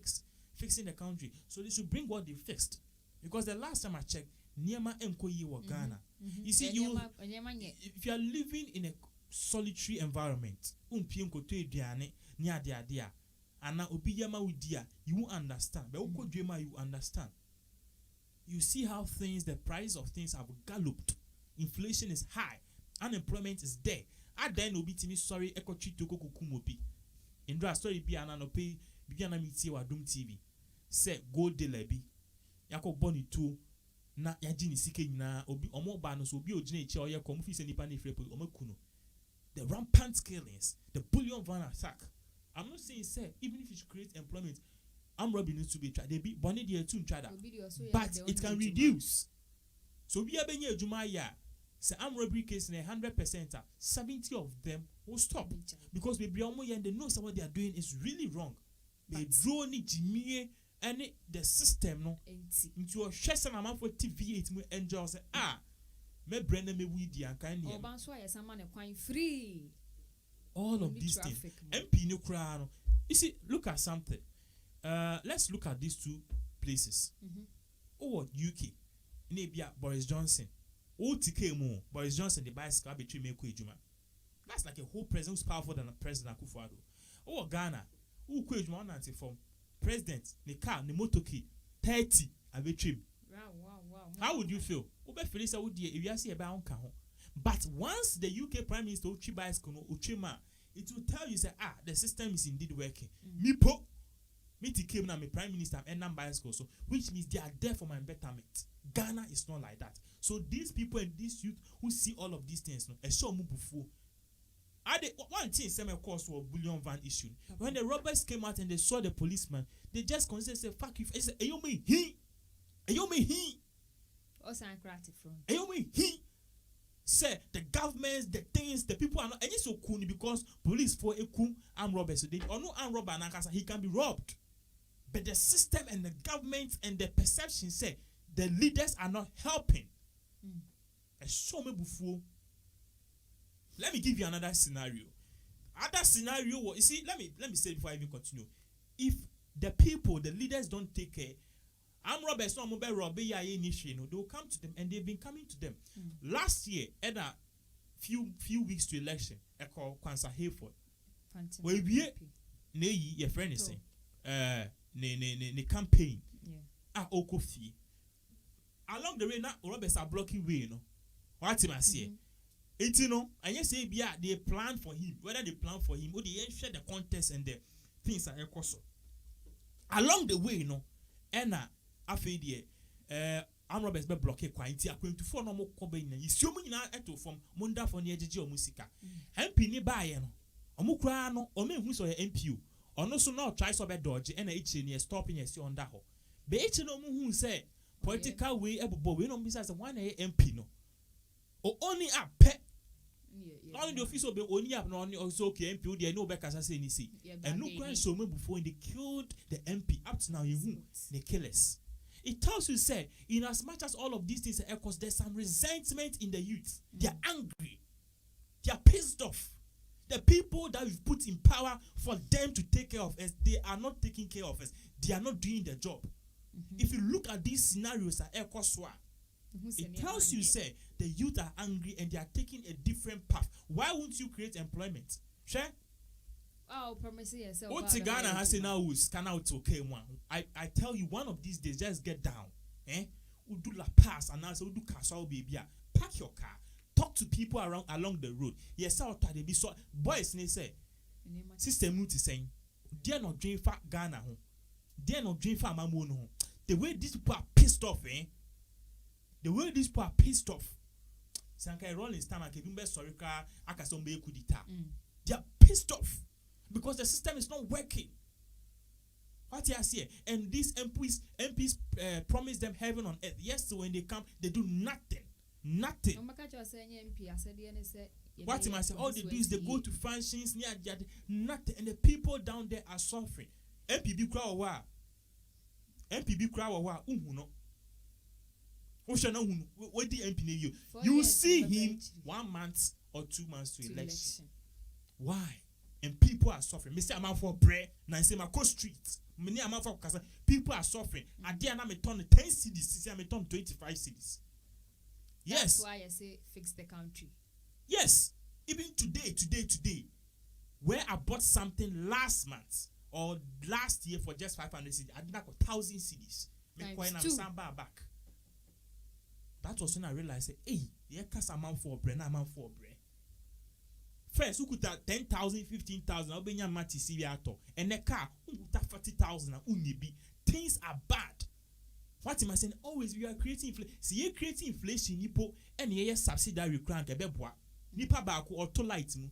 fixing the country. So they should bring what they fixed. Because the last time I checked, Niema Enkoyi wa Ghana. You see, if you are living in a solitary environment, you won't understand. But you understand. You see how the price of things have galloped. Inflation is high. Unemployment is there. I then will be to me sorry, in that story, be an anope, begin a meeting or doom TV. Say, go de lebi. Yako boni to na yajini sike na obi omo banos obi ojine che oye komufi se nipa ne frepo omokuno. The rampant killings, the bullion van attack. I'm not saying say even if it creates employment, I'm robbing needs to be tried. They be bonny the two chada, but it can reduce. So we are being a jumaya. Say I'm robbery case in 100%, 70 of them will stop because we and they know what they are doing is really wrong. They draw ni Jimmy and the system no into a chest and amount for TV it will enjoy say me brand me with the kind of free. All of these things. MP no crown. You see, look at something. Let's look at these two places. UK. Nebia Boris Johnson. OTK Boris Johnson the bicycle between me Ejuma. That's like a whole president who's powerful than a President Akufo-Addo. Ghana. Who Ejuma from president the car the motor key 30 between. Wow. How would you feel? But once the UK Prime Minister it will tell you say the system is indeed working. Me came now my Prime Minister and bicycle, so which means they are there for my betterment. Ghana is not like that. So these people and these youth who see all of these things, a show move before. One thing, same course was bullion van issue. When the robbers came out and they saw the policeman, they just considered say fuck you. They said, "Ayo me he." Also, creative from. Ayo me he. Say the governments, the things, the people are not. And it's so cool because police for a cool armed robber. So they or no armed robber and he can be robbed. But the system and the government and the perception say the leaders are not helping. Show me before. Let me give you another scenario. Other scenario, you see, let me say before I even continue. If the people, the leaders don't take care, armed robbers, no mobile robbery, they will come to them, and they've been coming to them. Last year, at a few weeks to election, I call Kwanzaa Hayford. your friend is saying ne campaign okofi along the way na robbers are blocking way no what him say it no and you say bia they plan for him whether they plan for him or they share the contest and the things are ekoso along the way no ena afi de arm robbers be block kwa nti akwantufor no mo koba nyina yisio mu nyina eto from monda for ne agege o musika MP ni baaye no omukura no o mehu so MPO ono so no try so be dodge ena echi ne stopping esi under ho be echi no mu hu say political way ebobo we no bisa say one MP no o only a pe only the office be only up no also okay MP there no be kasa say ni see and no grand so me before they killed the MP up to now you hu the killers. It tells you, say, in as much as all of these things are echoes, there's some resentment in the youth. They are angry. They are pissed off. The people that we've put in power for them to take care of us, they are not taking care of us. They are not doing their job. If you look at these scenarios at Ekoswa, it tells you, say, the youth are angry and they are taking a different path. Why won't you create employment? Sure? Oh, promise yourself. What Ghana has now is can out okay one. I tell you, one of these days, just get down. Do la pass and also do castle baby. Park your car. Talk to people along the road. Yes, out they be so boys they say. System muti saying, they are not doing fat Ghana home. They are not doing fat Mamoon home. The way these people are pissed off, The way these people are pissed off. Sankai rolling stomach, even best sorry car, Akasombe kudita. They are pissed off. Because the system is not working. What you see, and these MPs promise them heaven on earth. Yes, so when they come, they do nothing. Nothing. What you say? All they do is they go to functions near nothing, and the people down there are suffering. MPB crowd wa. MPB crowd wa. No. What the MP you see him 1 month or 2 months to election. Why? And people are suffering. Me say I'm out for bread. Now say my street. Many am out for casa. People are suffering. And then I'm turn 10 cities. I'm turn 25 cities. Yes. That's why I say fix the country. Yes. Even today, where I bought something last month or last year for just 500 cities, I did back 1,000 cities. Me coin am samba back. That was when I realized, hey, yeah, cause I'm out for bread. I'm out for bread. First, who could have 10,000, 15,000, I'll be your matty CVATO, and the car, who could have 40,000, things are bad. What am I saying? Always we are creating inflation. See, you're creating inflation, Nipo, and you're subsidiary grant, a beboa, Nipa baku, or to light mu,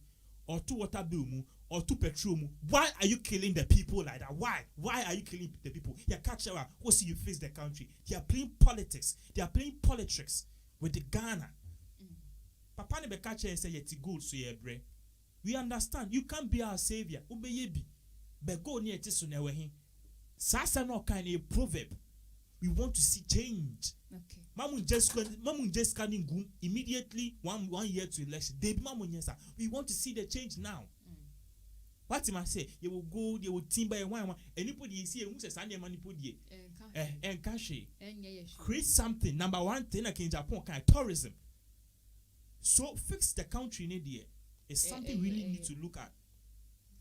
or to water bill mu, or to petrol mu. Why are you killing the people like that? Why? Why are you killing the people? You catch our, who see you face the country. They are playing politics. They are playing politics with the Ghana. Papa ne bekache say yeti good so ye bre. We understand you can't be our savior. Ubeye bi. But go near tiso ne wehin. Sasa no kind a proverb. We want to see change. Okay. Mamun just canning goom immediately 1 year to election. They mamun yesa. We want to see the change now. What am I say? You will go, they will timber and one. Anybody you see who says I money put ye and cash. Create something. Number one thing like in Japan kind of tourism. So fix the country in India is something we really need to look at.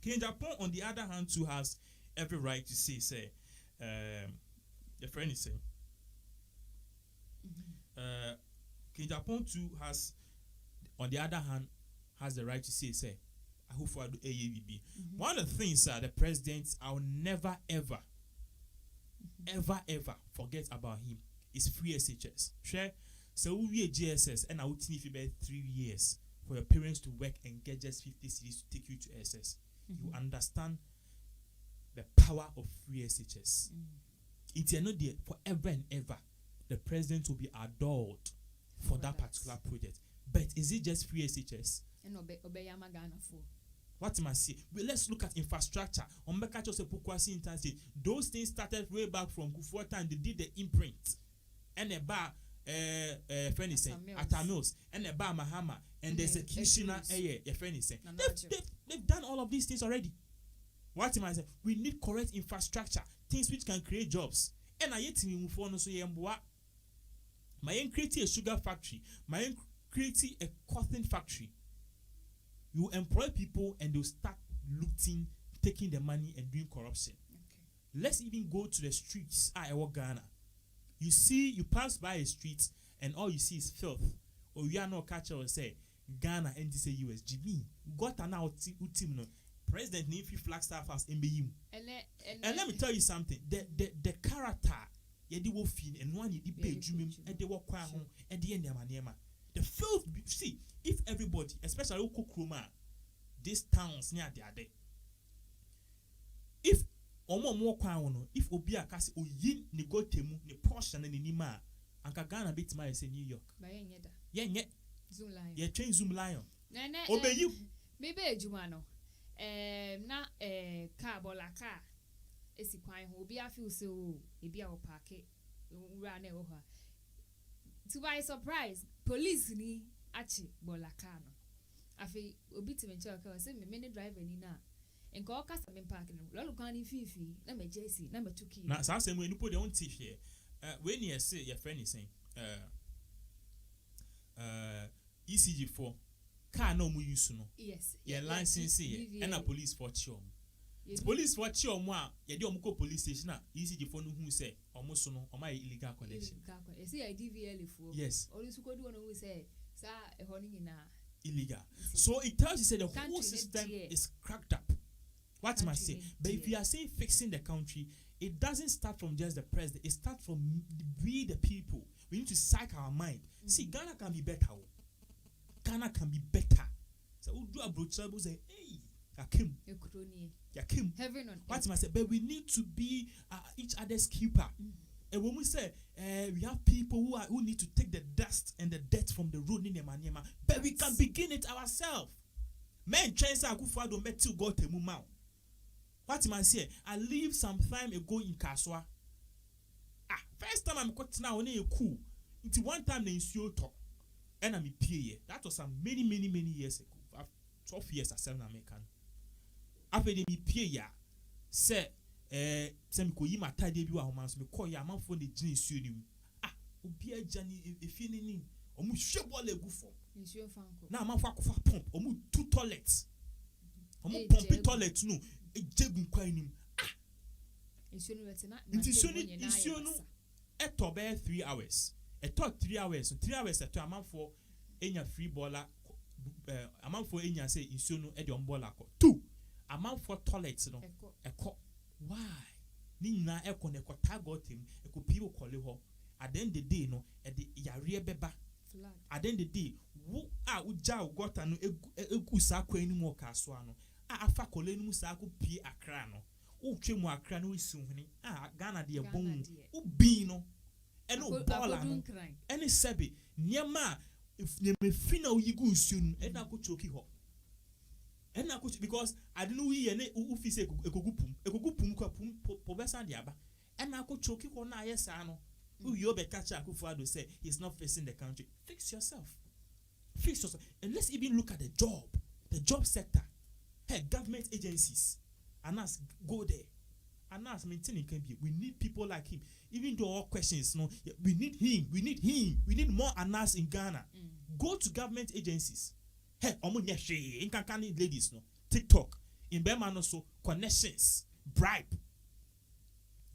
King Japan, on the other hand, too has every right to say, the friend is saying, King Japan too has, on the other hand, has the right to say, I hope for AAVB. One of the things the president, I'll never ever forget about him is free SHS. Share. So we a GSS and I would think if you bet 3 years for your parents to work and get just 50 cities to take you to SS. You understand the power of free SHS. It's not there forever and ever. The president will be adored for that particular project. But is it just free SHS? What am I saying? Well, let's look at infrastructure. Those things started way back from Kufuor and they did the imprint. And a bar friend is saying at Mills and a bar Mahama and the executioner your friend is saying they've done all of these things already. What am I saying? We need correct infrastructure, things which can create jobs. And I yet to move on so yemboa. My create a sugar factory, my create a cotton factory. You employ people and they'll start looting taking the money and doing corruption. Let's even go to the streets. Ghana. You pass by a street and all you see is filth. Or you are not catcher or say Ghana and this US. Jimmy got an out team no. President Nifi Flagstaff has MBU. And let me tell you something. The character yedi wo fin and one yedi be jumim and they walk home and the end the filth. See, if everybody, especially Okokroma, these towns near the other, if more if Obia Kasi o yin ni go temu ni portion and ni ma anka Ghana bit my say New York. Yeah, Zoom Lion. Yeah, change Zoom Lion. Obey you. Maybe Jumano. Na car bola car. Esi kwan ho obi afeel so ebi a park run over. To my surprise, police ni achi bola car no. Afi obi ti me check say me mini driver ni na. Enko okasa me park no. Lolu kan ni fifi na me JC na me tuki. Na sa say we ni put on thief here. When you say your friend is saying ECG4 car no mu use no. Yes. Your license here and a police for chom. Police for chom wa ye di omuko police station na ECG4 no hu say omuso no o my illegal connection. You see a DVL for. Yes. Always go do who say sa e ho ni na illegal. So it tells you say the whole system is cracked up. What am I saying? But if you are saying fixing the country, it doesn't start from just the president. It starts from we the people. We need to psych our mind. See, Ghana can be better. Ghana can be better. So we do a brochure say, hey, Yakim. Heaven on what am I saying? But we need to be each other's keeper. And when we say we have people who need to take the dust and the dirt from the road in Yema, but we can begin it ourselves. Men train sa Akufo Addo met to go to Mumau. What am I saying? I lived some time ago in Kaswa. First time I'm caught now on a cool. It's one time they insured talk. And I'm a PA. That was some many years ago. 12 years as an American. After the PA, say, some Koyima Tide Biwa Homans, me call ya man for the gene studium. Ubia Johnny, if you need, or mu ship all a goof. Now, my fuck pump, or mu 2 toilets. Or mu pump toilets, no. A jebun quainim. Insuno a tobe 3 hours. A talk 3 hours. So 3 hours a man for enya free baller. A man for enya say insuno edi umbola. 2 a man for toilets no. Eko why? Nina eko neko tagot him. Eko people call ho. At the end of the day no. At the yare beba. At the end of the day, wo uja got anu egu sa kweni mo kaswano. Afa kolenu musaku pie Accra no o twemu Accra no isuhuni Ghana de bon o bin no e no baller no any sebe niema if niema fina o yigu nsuno e na ko choki ho e na ko because I don't know we ne u fi se ekogupum kwa pum pobesa de aba e na ko choki ho na ayesa no u yo be catch Akufo Addo say he's not facing the country. Fix yourself and let's even look at the job sector. Hey, government agencies, and us go there, and us maintaining can be. We need people like him. Even though all questions, no, we need him. We need more Anas in Ghana. Go to government agencies. Hey, in Kankani ladies, no, TikTok, in Burma, also connections, bribe.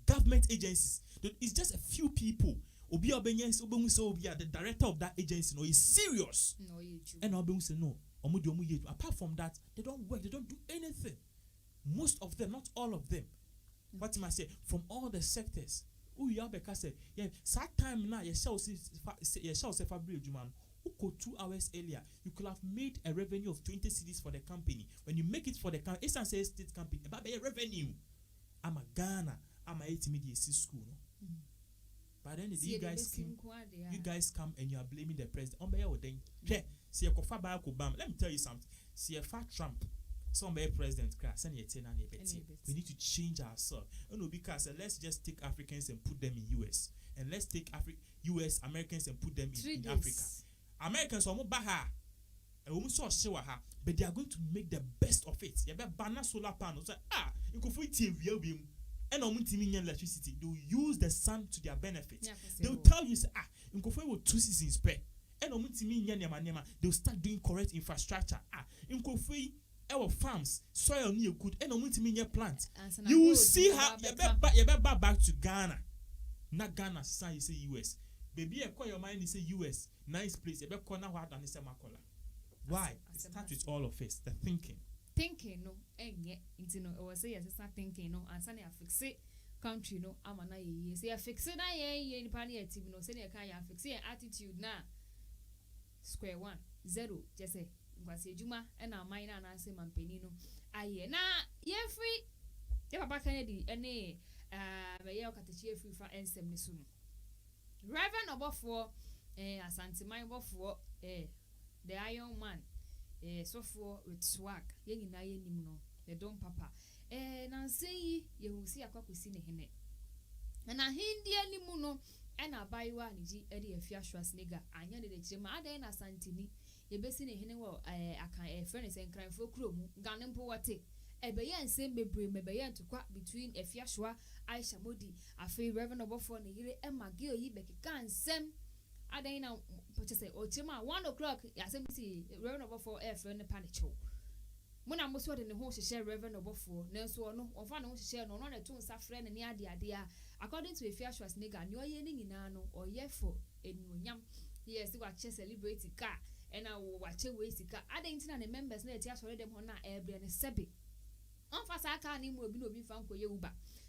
Government agencies. It's just a few people. Obi Obenyensi, the director of that agency, no, is serious. No, and Obi say no. Apart from that, they don't work, they don't do anything. Most of them, not all of them. What am I say? From all the sectors. You have a say, yeah, sad time now, you shall say Fabio Juman, who go 2 hours earlier, you could have made a revenue of 20 cedis for the company. When you make it for the company, it's a state company, about a revenue. I'm a Ghana, I'm a 80 media school. No? But then you guys come and you are blaming the president. See a kofa Barack Obama. Let me tell you something. See a fat Trump. Somebody president class. We need to change ourselves. Because let's just take Africans and put them in US. And let's take US Americans and put them in Africa. Americans are more baha. But they are going to make the best of it. You have banana solar panels. You can find TV and electricity. They will use the sun to their benefit. They will tell you, you can find 2 seasons pay. They'll start doing correct infrastructure. our farms soil near good and no plant. You will see how you back to Ghana. Not Ghana, you say US. Baby, I call your mind, you say US. Nice place. You better corner what and say Makola. Why? It starts with all of us, the thinking. Thinking, no, you know, or say, yes, it's not thinking, no, and Sunday I fix it. Country, no, I'm an I say, I fix it, I panny, no, say, I can't fix it, attitude now. Square 1, 0, just say, was a Juma, and our minor and I say, Mampenino. Aye, na, ye free. They were back Kennedy, and Okatakyie Afrifa Dr0ps. Reverend above for, Asante, my above for, the Iron Man, so for with swag, yen in Iron, the Don Papa. Now say, you will see a cock with him. And a Hindi animuno, and a buy one, Eddie Exp0se nigger, and yan the Jim, Ada Santini. Ye best in a hennewo, I can a furnace and crime for crew, Ganem Poate. A bayan same be bring me bayan to quack between Exp0se, I shamodi, a free reverend above for the Emma Gill, ye beck can sem. Ada now, purchase or Chima 1 o'clock, Yasemisi, reverend above for air for the panicho. When I was what in the horse share reverend above for, no so no, or fan share no one to friend and the idea. According to Exp0se nigger, no yening in ano or ye for a new yam. Yes, you watch a celebrity car. And I will watch a waste car. I didn't know the members let us already on our air and a sebi. On fast I can't even be found for you.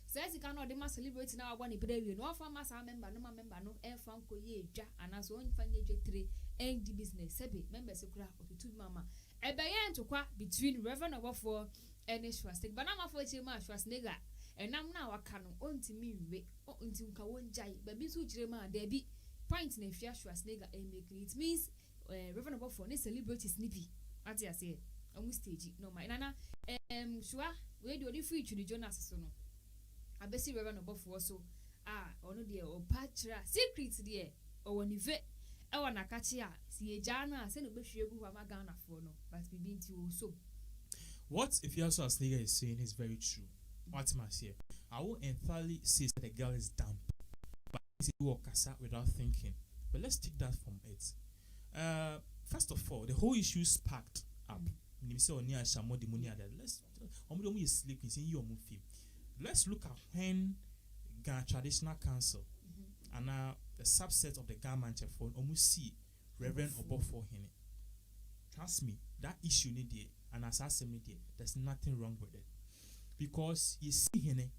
Says you cannot demand celebrate now one if they no for mass member, no member, no air found for ye, and as one fan ye 3 and the business sebi members of craft of the 2 mama. A bayan to quack between Reverend above for and Exp0se, but I'm for Exp0se nigger. And I'm now a canon on to me, or until Kawon Jai, but be so Jema, there be pints in Exp0se nigger and making it means. Reverend above for this celebrity snippy. As I say, almost stage no my nana. Sure, we do the free to the Jonas sono. I bet see Reverend above for so or no dear or patra secrets dear or when you vet. I want to catch ya. See a jana, send a bush you who am a Ghana for no, but we been to so. What Exp0se nigger is saying is very true. What am I saying? I will entirely say that the girl is dumb, but it's a walk without thinking. But let's take that from it. First of all, the whole issue sparked up. Let's look at when Ghana Traditional Council and the subset of the government phone almost see Reverend Obofo Hene. Trust me, that issue need there, and as I said, there's nothing wrong with it, because you see Hene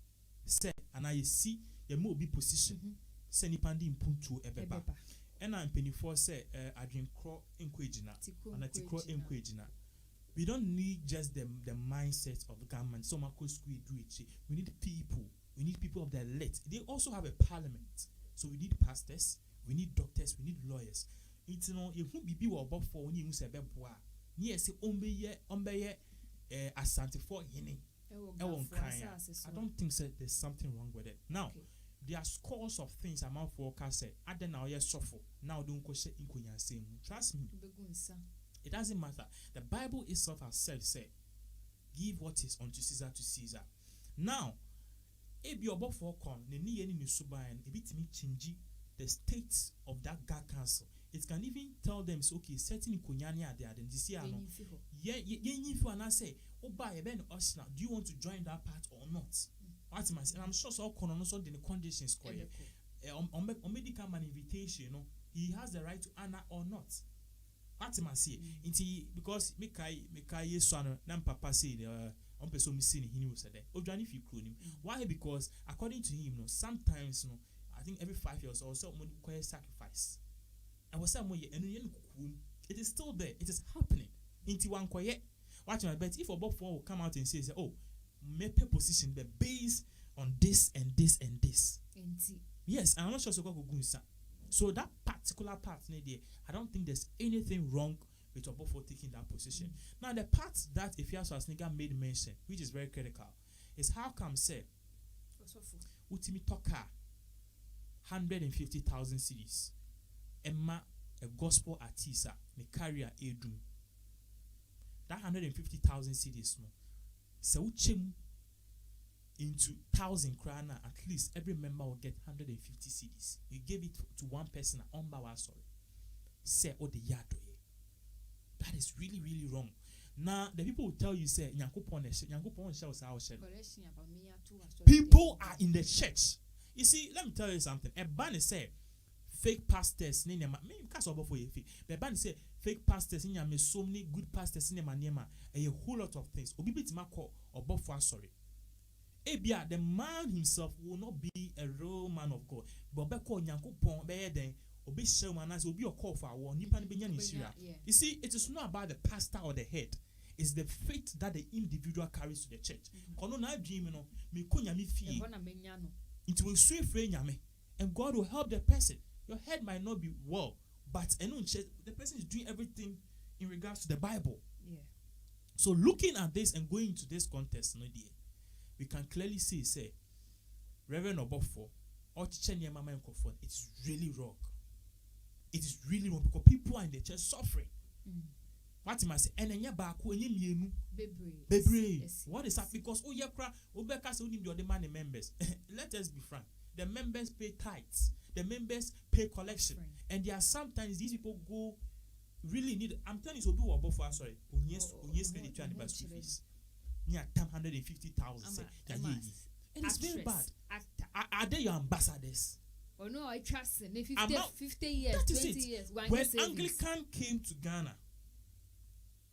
say, and I see the more be position, send pandi impuntu ebeba. And I'm penny for say I drink crow inquagina and a tikro inquagina. We don't need just the mindset of the government. So Marco Squid do it. We need people. We need people of the elite. They also have a parliament. So we need pastors, we need doctors, we need lawyers. It's no if who be about for when you say beboa. Yes, ombeye asante for hini. I don't think so there's something wrong with it. Now there are scores of things among forecast said. Add now yes suffer. Now don't question in same. Trust me. It doesn't matter. The Bible itself has said, give what is unto Caesar to Caesar. Now, if you above for con, the ni any subayan, a bit me change the states of that God council. It can even tell them, okay, certain kunyani are there, then this year, and I say, oh, by a ben Osna, do you want to join that part or not? And I'm sure so also the conditions square. On medical man invitation, he has the right to honor or not. Because Mekai son, Nam Papa said, on person missing he knew said, oh, Johnny, if you could him. Why? Because according to him, sometimes, I think every 5 years or so, requires sacrifice. And was some way, and it is still there, it is happening. Into one quiet. Watch my bet if a Bob will come out and say, oh, make a position but based on this and this and this. Yes, I'm not sure so go. So that particular part, I don't think there's anything wrong with Obofo taking that position. Now the part that Exp0se made mention, which is very critical, is how come say Utimi Toka 150,000 cities, Emma a gospel artist, me carrier Edum. That 150,000 cities, no, so uchim into 1,000 krana, at least every member will get 150 cedis. You gave it to one person on Bawa, sorry. Say, oh, the yard. That is really, really wrong. Now the people will tell you say people are in the church. You see, let me tell you something. A ban say fake pastors ni nema me cast over for you. The ban say fake pastors in me so many good pastors in nema a whole lot of things. Obi bit ma call or for sorry. Ebia the man himself will not be a real man of God. But be call Nyankopon be den obi show man as obi call for our nipa ni benya ni sira. You see, it is not about the pastor or the head. It's the faith that the individual carries to the church. Kono na dream no me ko nyame fie. It will sway free nyame and God will help the person. Your head might not be well, but the person is doing everything in regards to the Bible. Yeah. So looking at this and going into this context, no dear, we can clearly see, say, Reverend Obofo, or Mama Nkofo, it's really wrong. It is really wrong because people are in the church suffering. What am I saying? And then back when you Bebre. What is that? Because oh yeah, Obeka say only the money members. Let us be frank. The members pay tithes. The members pay collection. And there are sometimes these people go really need. I'm telling you, so do what Obofo sorry. Unyes credit to anybody school fees. Near 150,000. And it's very bad. Are they your ambassadors? Oh no, I trust them. 50 years, 20 years. When Anglican came to Ghana,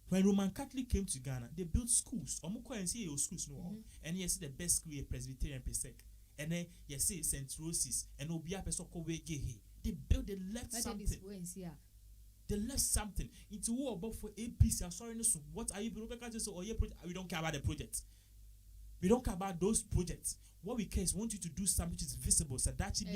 when Roman Catholic came to Ghana, they built schools. And schools no. And you see the best school a Presbyterian Pesek. And then you see St. Rose's and Obia Pesoko Wegehe. They built, they left something. They left something. Into war about for APC. Sorry, no, so what are you doing? We don't care about the project. We don't care about those projects. What we care is want you to do something which is visible. So that you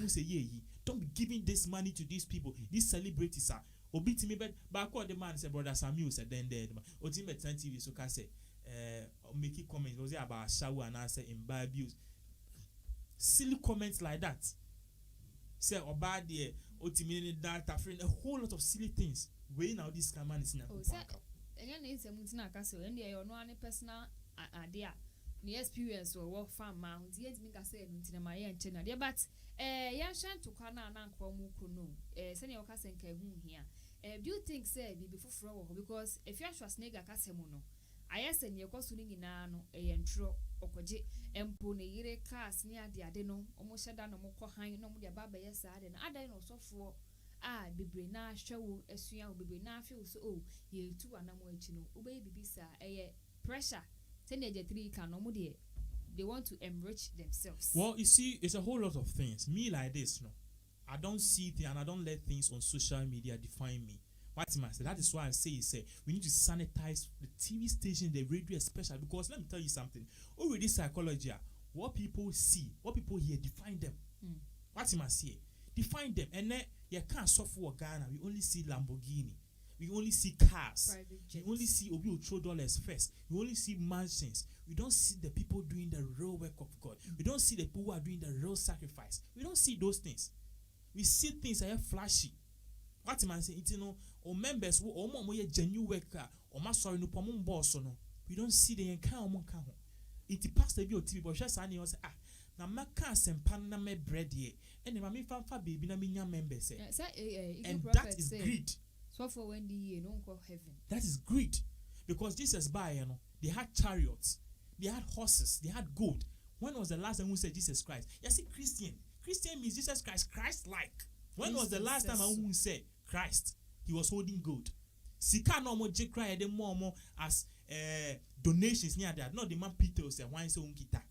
say, don't be giving this money to these people. These celebrities are. Obiti me but the man said brother Samuel said then there. Ultimate TV so can say make it comments was about shower and I say in abuse. Silly comments like that. Say about the ultimate that a whole lot of silly things. Way now this man is in a is a mutina castle and they are no any personal idea. The experience or work farm mounds yet make us say in my end channel. But yan shan to Kana and Kwamukuno, Senior Cassan came here. Do you think, say, before Fro? Because if you are Schwarzenegger Casemono, I asked your consulting in an entro or coje, and pony yere cast near the adeno, almost shut down a moko high, no more baba yes, and I know so for be brina show as you be na feel so you two are no more chino, obey bisa a pressure. Send a 3 can no more. They want to enrich themselves. Well, you see, it's a whole lot of things. Me like this, no. I don't see it and I don't let things on social media define me. What am I saying? That is why I say we need to sanitize the TV station, the radio especially, because let me tell you something. Already psychology, what people see, what people hear, define them. What am I saying? Define them. And then you can't suffer Ghana. We only see Lamborghini. We only see cars. We only see Obi throw dollars first. We only see mansions. We don't see the people doing the real work of God. We don't see the people who are doing the real sacrifice. We don't see those things. We see things that are flashy. What am I saying? You know, or members who are more genuine worker or sorry no pomon boss no. We don't see the encounter. It pastor be TV, but just say na maka sempan na me bread ye. And my famfa baby na minya members. And that is greed. So for when the no call heaven. That is greed. Because Jesus by they had chariots, they had horses, they had gold. When was the last time who said Jesus Christ? You see, Christian means Jesus Christ, Christ-like. When was the last time who said Christ? He was holding gold. Sika no more J cry the more as donations near that. Not the man Peter said why so kita.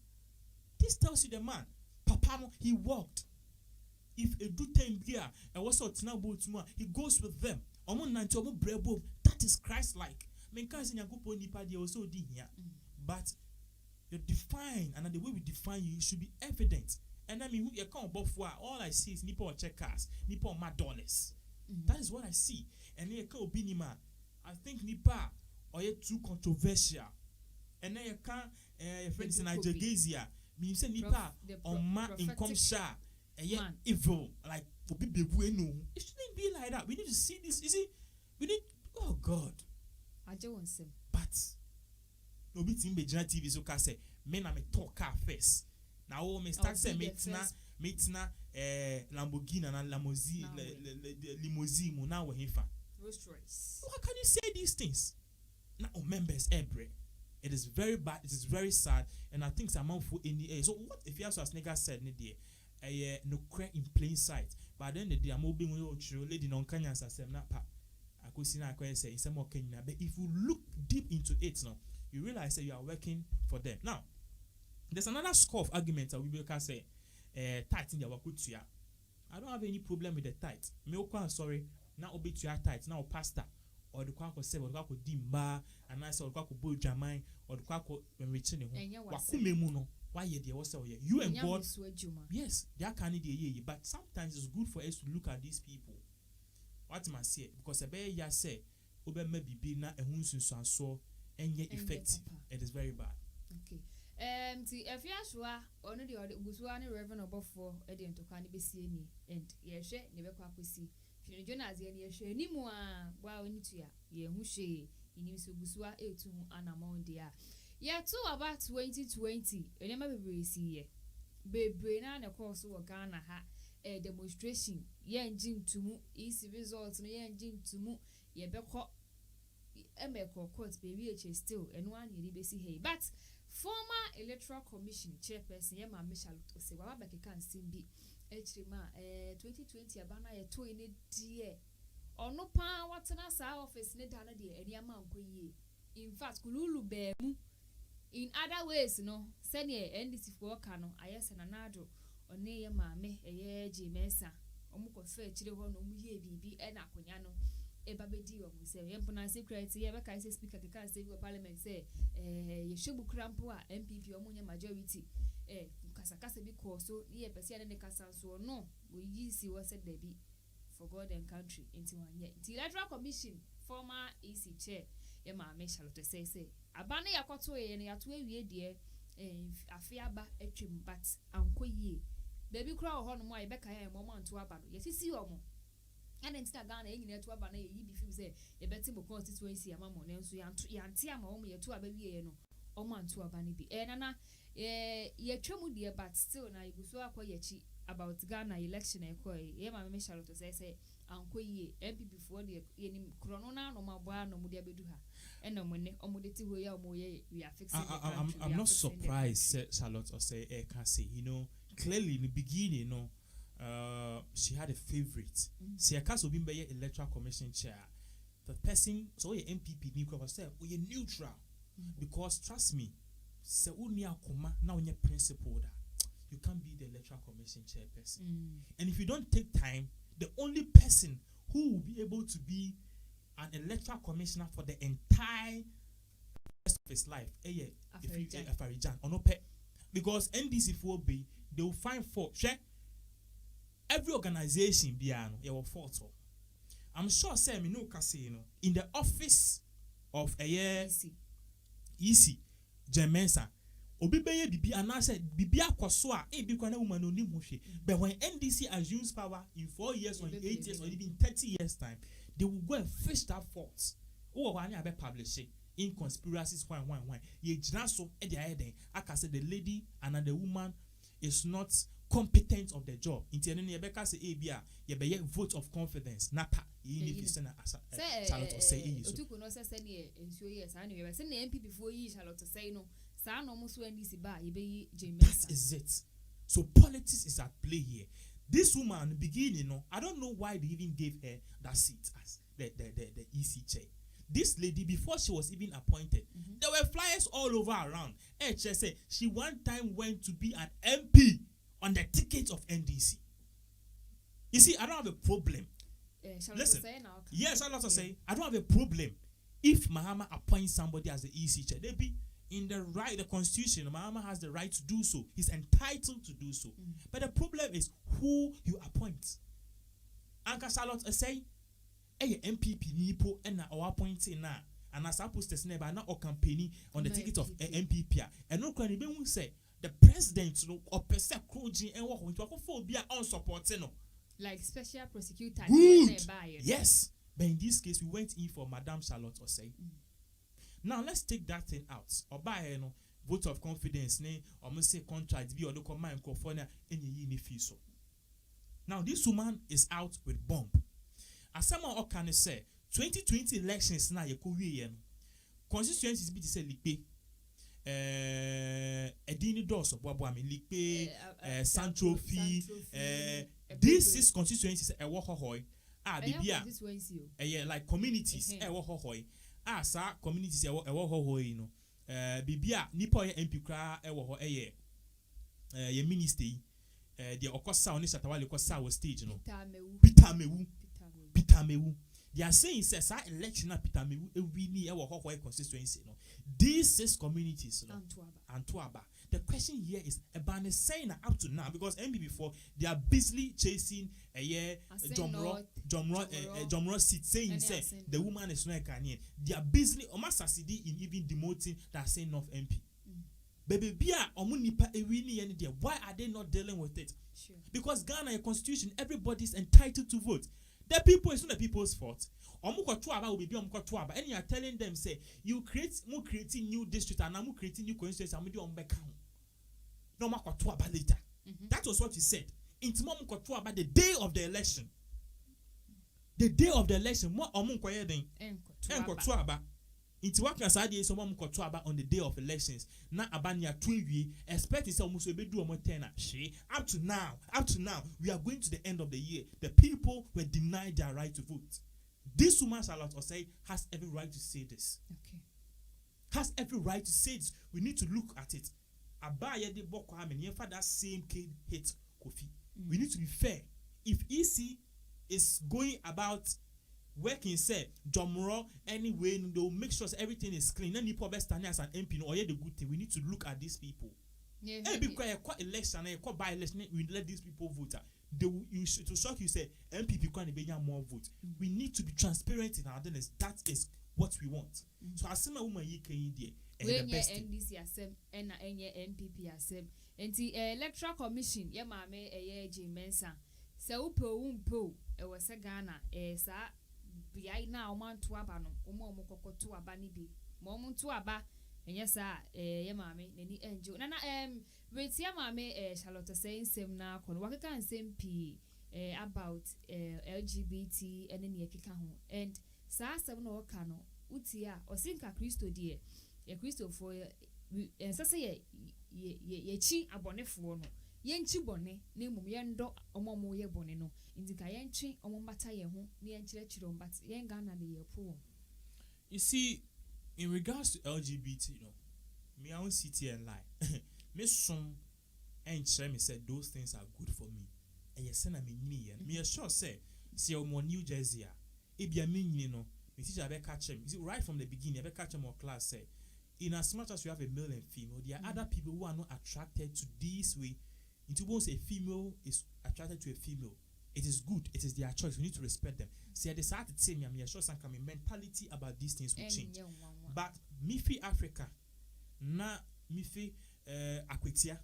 This tells you the man. Papa he walked. If a do time here, and was so he goes with them. That is Christ-like. But you define, and the way we define you should be evident. And I mean, you can't buffer. All I see is Nippon checkers, Nippon $. That is what I see. And then you can't be Nima. I think Nipa or you too controversial. And then you can't, friends in Nigeria, me say Nipa on ma income share. And yet evil, like for people who know, it shouldn't be like that. We need to see this. You see, we need. Oh God, I don't want some. But no be team be TV so can say men am talk car first. Now we me start say meetina Lamborghini and limousine now we here. Rolls Royce. How can you say these things? now members every. It is very bad. It is very sad, and I think some for in the air. So what if you as nigga said no crack in plain sight, but then the day I'm moving with your lady non Kenyans as them not pa. I could see now say in some more Kenya, but if you look deep into it now, you realize that you are working for them. Now, there's another score of arguments that we can say tight in the work. I don't have any problem with the tight. Me sorry, now obi to your tight, now pastor. Or the quack say, or the quack dimba, and I saw quack boy jamai, or the quack when returning home. Wakumemuno, why ye dear was you and God. Yes, they are canny, but sometimes it's good for us to look at these people. What must say? Because a bear ya say, Obe maybe be not a hunsun so and yet effective. It is very bad. Okay. If you are sure, only the other was one reverend above for Eddie to cannabis and yes, never quack we see. Jonas any more wow into ya mushe in Busua to an amount there. Yeah, too about 2020, and never be see ye. Brain a course or Ghana ha a demonstration. Ye engine to mo easy results, no ye engine to mo ye beko emeko court baby still and one ye basi hey. But former electoral commission chairperson Yama Michelle to say what back can still be. 2020 abana ye to in dear or no pa what's an office ne dana dear any amount ye. In fact, Kululu Bemu in other ways, no, send ye NDC for Cano, I yes and anado or near mammy a year G Mesa, Omuko fair children no ye be and Aquaniano, a baby we say, Empona secret, ever can say speaker the can't save parliament say, Yeshubu Crampua, MPP or Munya majority. Casacasa because so ye Persian and the Cassan so no, we see what said baby for God and country into 1 year. The electoral commission, former EC chair, Emma Michelle to say, Abana Yakoto and Yatwe dear, Afiaba etrim but Uncle ye. Baby crow on my Becca and moment to Abano. Yes, you see Omo. And instead of Ghana, you to Abana, ye be say, a better constituency a mamma, and so Yantiam, only a 2 baby, no, Oman to Abani be. And ye tremble dear, but still, now you so acquire about Ghana election and quay. Emma Michelle to say, Uncle ye, MP before the Chronona, no more no Mudia Beduha. And no money, or Muditi, we are fixing. I'm not surprised, Charlotte or say, Ekasi, clearly in the beginning, she had a favorite. See, a cast of being electoral commission chair. The person, so your MPP, Nico said, we are neutral. Because trust me, se unia koma now your principal you can't be the electoral commission chairperson. And if you don't take time, the only person who will be able to be an electoral commissioner for the entire rest of his life, Afarijan or no pet, because NDC4B they will find fault. Every organization they will fault. I'm sure say me no casino in the office of a year EC Jemensa. Obi beye bibi anase bibi akwaso a e bi kwana woman onim ho hwe. But when NDC assumes power in 4 years or in 8 years or even 30 years time, they will go and fish that fault. Oh, why na be publish in conspiracies why. Ye jina so e dey head aka say the lady and the woman is not competent of the job. Inti ene ye be ka say e bia ye be ye vote of confidence napa ye need to send Charlotte or say e so. Otuko no say ne ensuo yes and we say na MP before yi Charlotte say no. That is it. So politics is at play here. This woman beginning, I don't know why they even gave her that seat as the EC chair. This lady, before she was even appointed, there were flyers all over around. HSA, she one time went to be an MP on the ticket of NDC. You see, I don't have a problem. Listen, yes, I also say I don't have a problem if Mahama appoints somebody as the EC chair. They be in the constitution, Mahama has the right to do so. He's entitled to do so. But the problem is who you appoint. Anka Charlotte say, MPP nipo and our appointing na. And as I posted never na or campaigning on the ticket of MPP. And no can even say the president or percent crowding and walk into a phobia unsupporting. Like special prosecutor. Good. Yes. But in this case, we went in for Madame Charlotte or say. Now let's take that thing out. Or by vote of confidence, or say contract be or local mind California any fee so. Now this woman is out with bomb. As someone can say 2020 elections now you constituencies be to say Likpe, Edini Dosso, Boabuami, Likpe, Santrofi, these 6 constituencies a Wahohoi. Bibia, like communities, Wahohoi. Sa communities, a Wahohoi, no. Bibia, Nipo MP Kra, ye ministry, the Okosa on this at while Okosa stage, no. Pitamewu. They are saying, says, our election at Pitamewu, we need our Hohoi constituency, no. These 6 communities, no. Antuaba. The question here is about the saying up to now, because MB before they are busily chasing a year, Jomro seat saying, say, the woman is not a Ghanaian. They are busily almost succeeding in even demoting that saying of MP. Baby Bia, Omunipa, Ewini, and there. Why are they not dealing with it? Sure. Because Ghana, a constitution, everybody is entitled to vote. The people, it's not the people's fault. Will be and you are telling them, say, you creating new district and I'm creating new constituency, I'm on back. No more later. That was what he said. Into about the day of the election. The day of the election, more into what can say is someone on the day of elections. Now abania 2 expecting someone to do a montana. Up to now, we are going to the end of the year. The people were denied their right to vote. This woman Charlotte Osei has every right to say this. Okay. Has every right to say this. We need to look at it. Abaye de Boko Hamen, that same kid hit Kofi. We need to be fair. If EC is going about working, say, Jomro, anyway, they'll make sure everything is clean. Then you probably standing as an MP, or the good thing. We need to look at these people. Because a election, a by election, we let these people vote. You should to shock you say MPP can be more vote. We need to be transparent in our dealings. That is what we want. So as a woman you can when ye NDC asem and NPP asem and the electoral commission ye mame J Mensa so umpo was a Ghana sa bia na oman to aba no omoko to aba ni bi mom to aba and yes ye mame nani enjo nana wait ye mame Charlotte saying same na kon waka kan same p about LGBT and then ye keka ho and sa asem no ka no utia osinka Christo die ye Christo for say ye chi abonefo no ye nchi bone na mum ye ndo omomo ye bone no indika ye nchi omomata ye ho na ye nchirechiro mbata ye Ghana de ye po. You see, in regards to LGBT, me I won't sit here and lie. Me some and share me said those things are good for me. And you send me me sure say see more New Jersey. If you mean me teacher I catch him. See right from the beginning, I catch him or class say in as much as you have a male and female, there are other people who are not attracted to this way. Into once a female is attracted to a female, it is good. It is their choice. We need to respect them. See, I decided to say me, I'm sure some mentality about these things will change. But Mifi Africa, na Mifi Akwetia,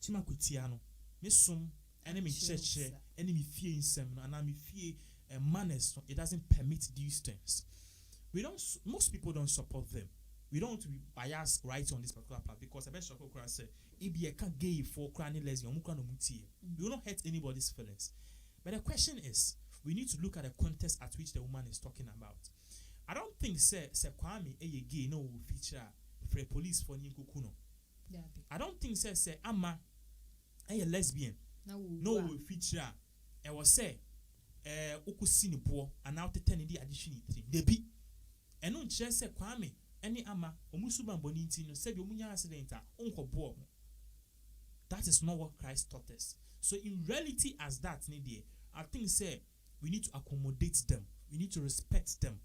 Chima Kwetiano, Missum, enemy church, enemy fear in some, and I'm fear manners. It doesn't permit these things. Most people don't support them. We don't want to be biased right on this particular part because I bet Shoko said, if you can't gay for crying lesbian, we will not hurt anybody's feelings. But the question is, we need to look at the context at which the woman is talking about. I don't think say Kwame a gay no feature for police for Nikukuno. I don't think say Amma a lesbian no feature. I was say Okusini poor and now to 10 addition debi. And no chance say Kwame. Any ama omusuba boniti no said omunya accident unko bo. That is not what Christ taught us. So in reality as that I think say we need to accommodate them. We need to respect them.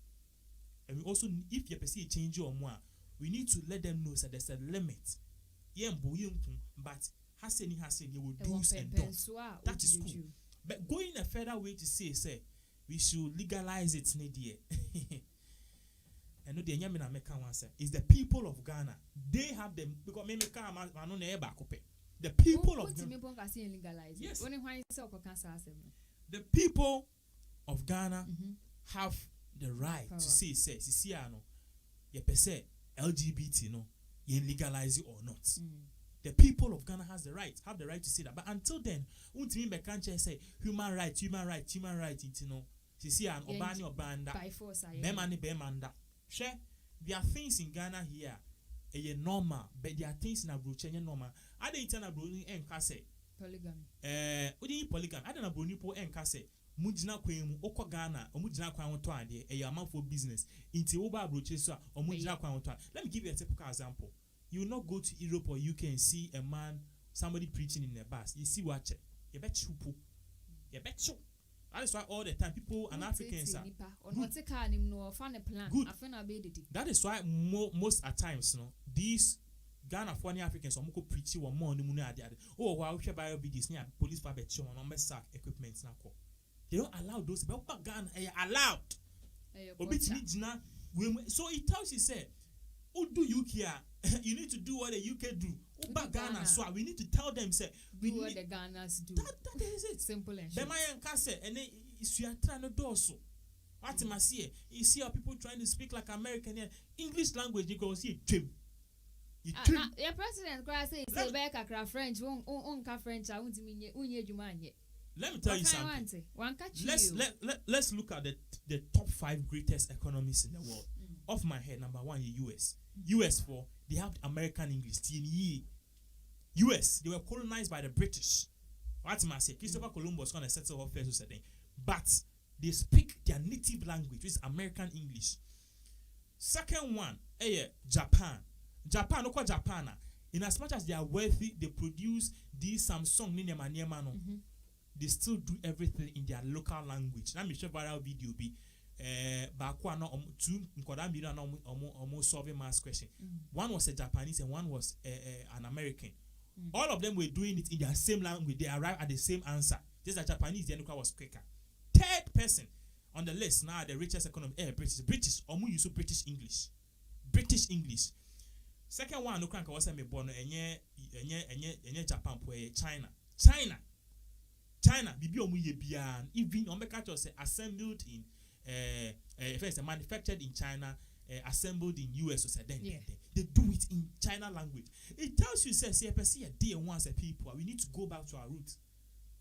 And we also if you perceive change or more, we need to let them know that there's a limit. But haseni you will do's and don'ts. That is cool. But going a further way to say we should legalize it and no the Yamina Meka answer is the people of Ghana. They have them because the people of Ghana. Yes. The people of Ghana have the right to say LGBT no you legalize it or not. The people of Ghana have the right to say that. But until then, can't say human rights, you know. Sisi an obani obanda. By force, Bemani bemanda. there are things in Ghana here normal, but there are things in abroad normal. I don't tell abroad and say polygamy. Polygamy. I don't abroad people and say mujina kwemu oko Ghana or mujina kwa wonto ade a amount for business into over abroad so or mujina kwa wonto. Let me give you a typical example. You will not go to Europe or UK and see a man, somebody preaching in a bus. You see what you bet you. That is why all the time people and Africans are good. That is why most at times, these Ghana foreign Africans are preaching or more than oh, wow, Bible videos near police for better on sack equipment. They don't allow those, but Ghana allowed. So it tells you, say, oh, do you care? You need to do what the UK do. Back Ghana, so we need to tell them, say, we do need what the Ghanas do. That is it. Simple and short. And then you are trying to do so. What you must see, you see how people trying to speak like American here. English language, you go see trim. Your president say back a French, won't French, I won't mean you. Let me tell you something. Let's look at the top 5 greatest economies in the world. Off my head, number 1 is US. US for they have American English. US, they were colonized by the British. What I say, Christopher Columbus gonna settle up first, but they speak their native language, which is American English. Second one, Japan. Japan, no Japan. In as much as they are wealthy, they produce these Samsung They still do everything in their local language. Let me show viral video be. Bakwa no two nkoda million almost solving math question. One was a Japanese and one was an American. All of them were doing it in their same language. They arrived at the same answer. Just the Japanese, the answer was quicker. Third person on the list now, the richest economy, British. Omu use British English. British English. Second one, no crank was me born enye Japan China. Bibi omu ye bian. Even on say assembled in first manufactured in China, assembled in US. So then they do it in China language. It tells you says a day once a people. We need to go back to our roots.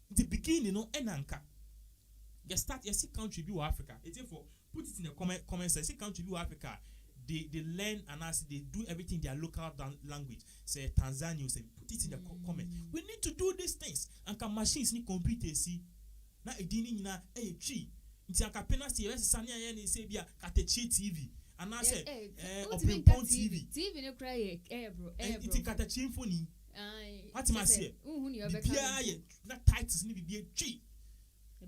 The beginning, enanka. You start. You see country view Africa. It's for put it in the comment section. See country view Africa. They learn and as they do everything in their local language. Say Tanzania. Say put it in the comment. We need to do these things. And can machines need computers see. Na edini na tree. Nti anka Pinax sania ye ni se bia Okatakyie TV and I say Open TV no cry bro nti Okatakyie phone what am I say bia ye na titles ni bia tree.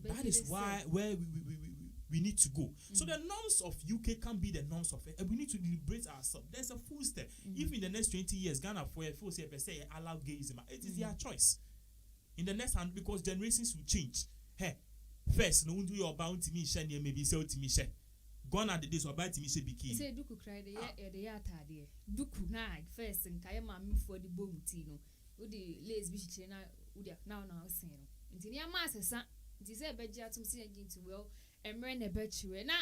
That is why where we need to go. So the norms of UK can be the norms of it. We need to liberate ourselves. There's a full step. If in the next 20 years Ghana for Exp0se allow gayism, it is their choice. In the next hand, because generations will change. Hey, first, no one do your bound to me, share maybe sell to me share. Gone are the days of to me say bikini. Say Duku cry the year tadi. Duku nag first and Kayama for the boom tino. Udi lays bichina udia now saying. Intinia master it is a bedja to see again to well and run a betue. Now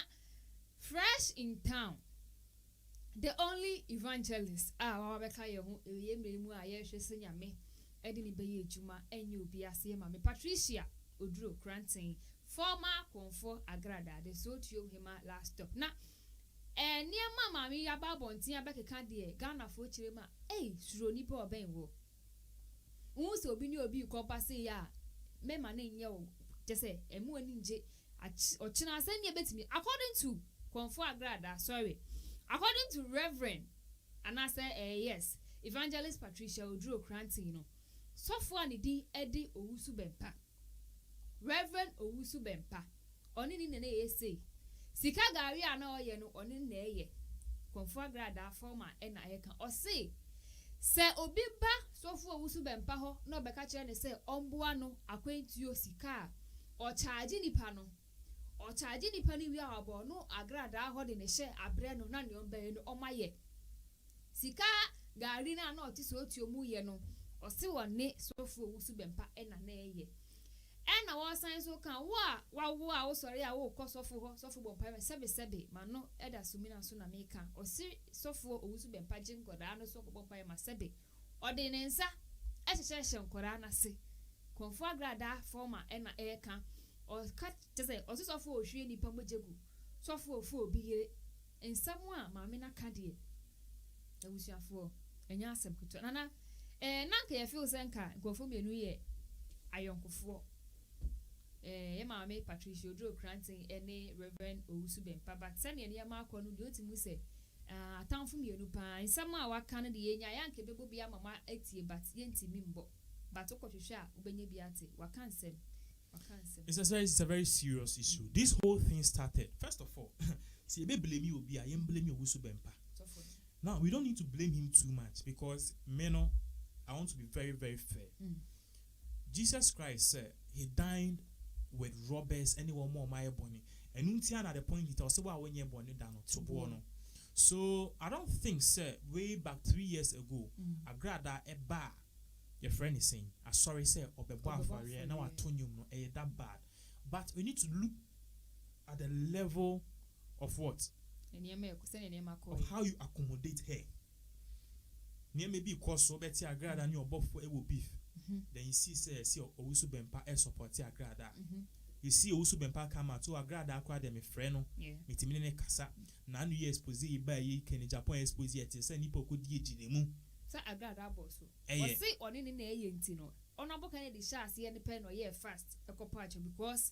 fresh in town. The only evangelist Rebecca me Edini Baye Juma and you be a same mammy Patricia Udro Granting. Former Confor Agrada, the so to him last stop. Now, and near Mamma, me a babon, tia back a candy, Ghana for Chima, Shronipo Benwo. Also, be no be compassi ya, Memma name yo, just say, a morning j or China send you bet me, according to Confor Agrada, sorry, according to Reverend, and I say, yes, Evangelist Patricia Udro Grantino. So far, the Eddie Owusu Bempa. Reverend Owusu Bempa. Oni ni nene say. Sika gari ana oye no oni na eye. Konfo grada former na eka. O say se obi ba sofu Owusu Bempa ho na obeka kire ne say omboa no akwantuo sika. O charge nipa no. O charge nipa ni wi abo no agrada ho de ne hye abre no na ne omba no omaye. Sika gari na na oti so otuo mu ye no. O se woni sofu Owusu Bempa na na eye. And I was saying so can wa sorry I will cost of for payment sebe mano eda sumina suna meka or see so for Owusu Bempa jin kodano so for payment sebe or the nensa session korana se confor grada former and eka or cut to say or so for shwe ni pamojegu so for bi in someone maame na ka de ebusuafo enya asem kuto nana nanka ye feel senka nkofo mienu ye ayonkofo ye maame Patricia Odro Cranton ene Reverend Owusu Bempa but send ye ma akọ no de otimu se atamfo mienu pa nsam a waka no de yenya yanka bebo bia mama etie but ye ntimi mbo but okotwehwe a obenye bia ate waka nsem. It's a very serious issue. This whole thing started, first of all, see, you blame you, you blame you, Owusu Bempa. Now, we don't need to blame him too much because, Meno, I want to be very, very fair. Jesus Christ said he dined with robbers, anyone more, my bonnie. And until at the point he told, well, when you're born, so I don't think, sir, way back 3 years ago, I grabbed a bar. Your friend is saying, "I sorry, sir, or the bar for you. Now I told you no, that bad." But we need to look at the level of what, of how you accommodate her. Near maybe cause so better a grad and your buff for beef. Then you see Owusu Bempa support your grad. You see Owusu Bempa come out to a grad acquired them a friend. Metimine Kasa. Nanu Exp0se by ye can Japan Exp0se yet. Send people could get the moon. Agrada boso. Say on in the yentino. On a book and the chassis and the pen or year fast a copacho because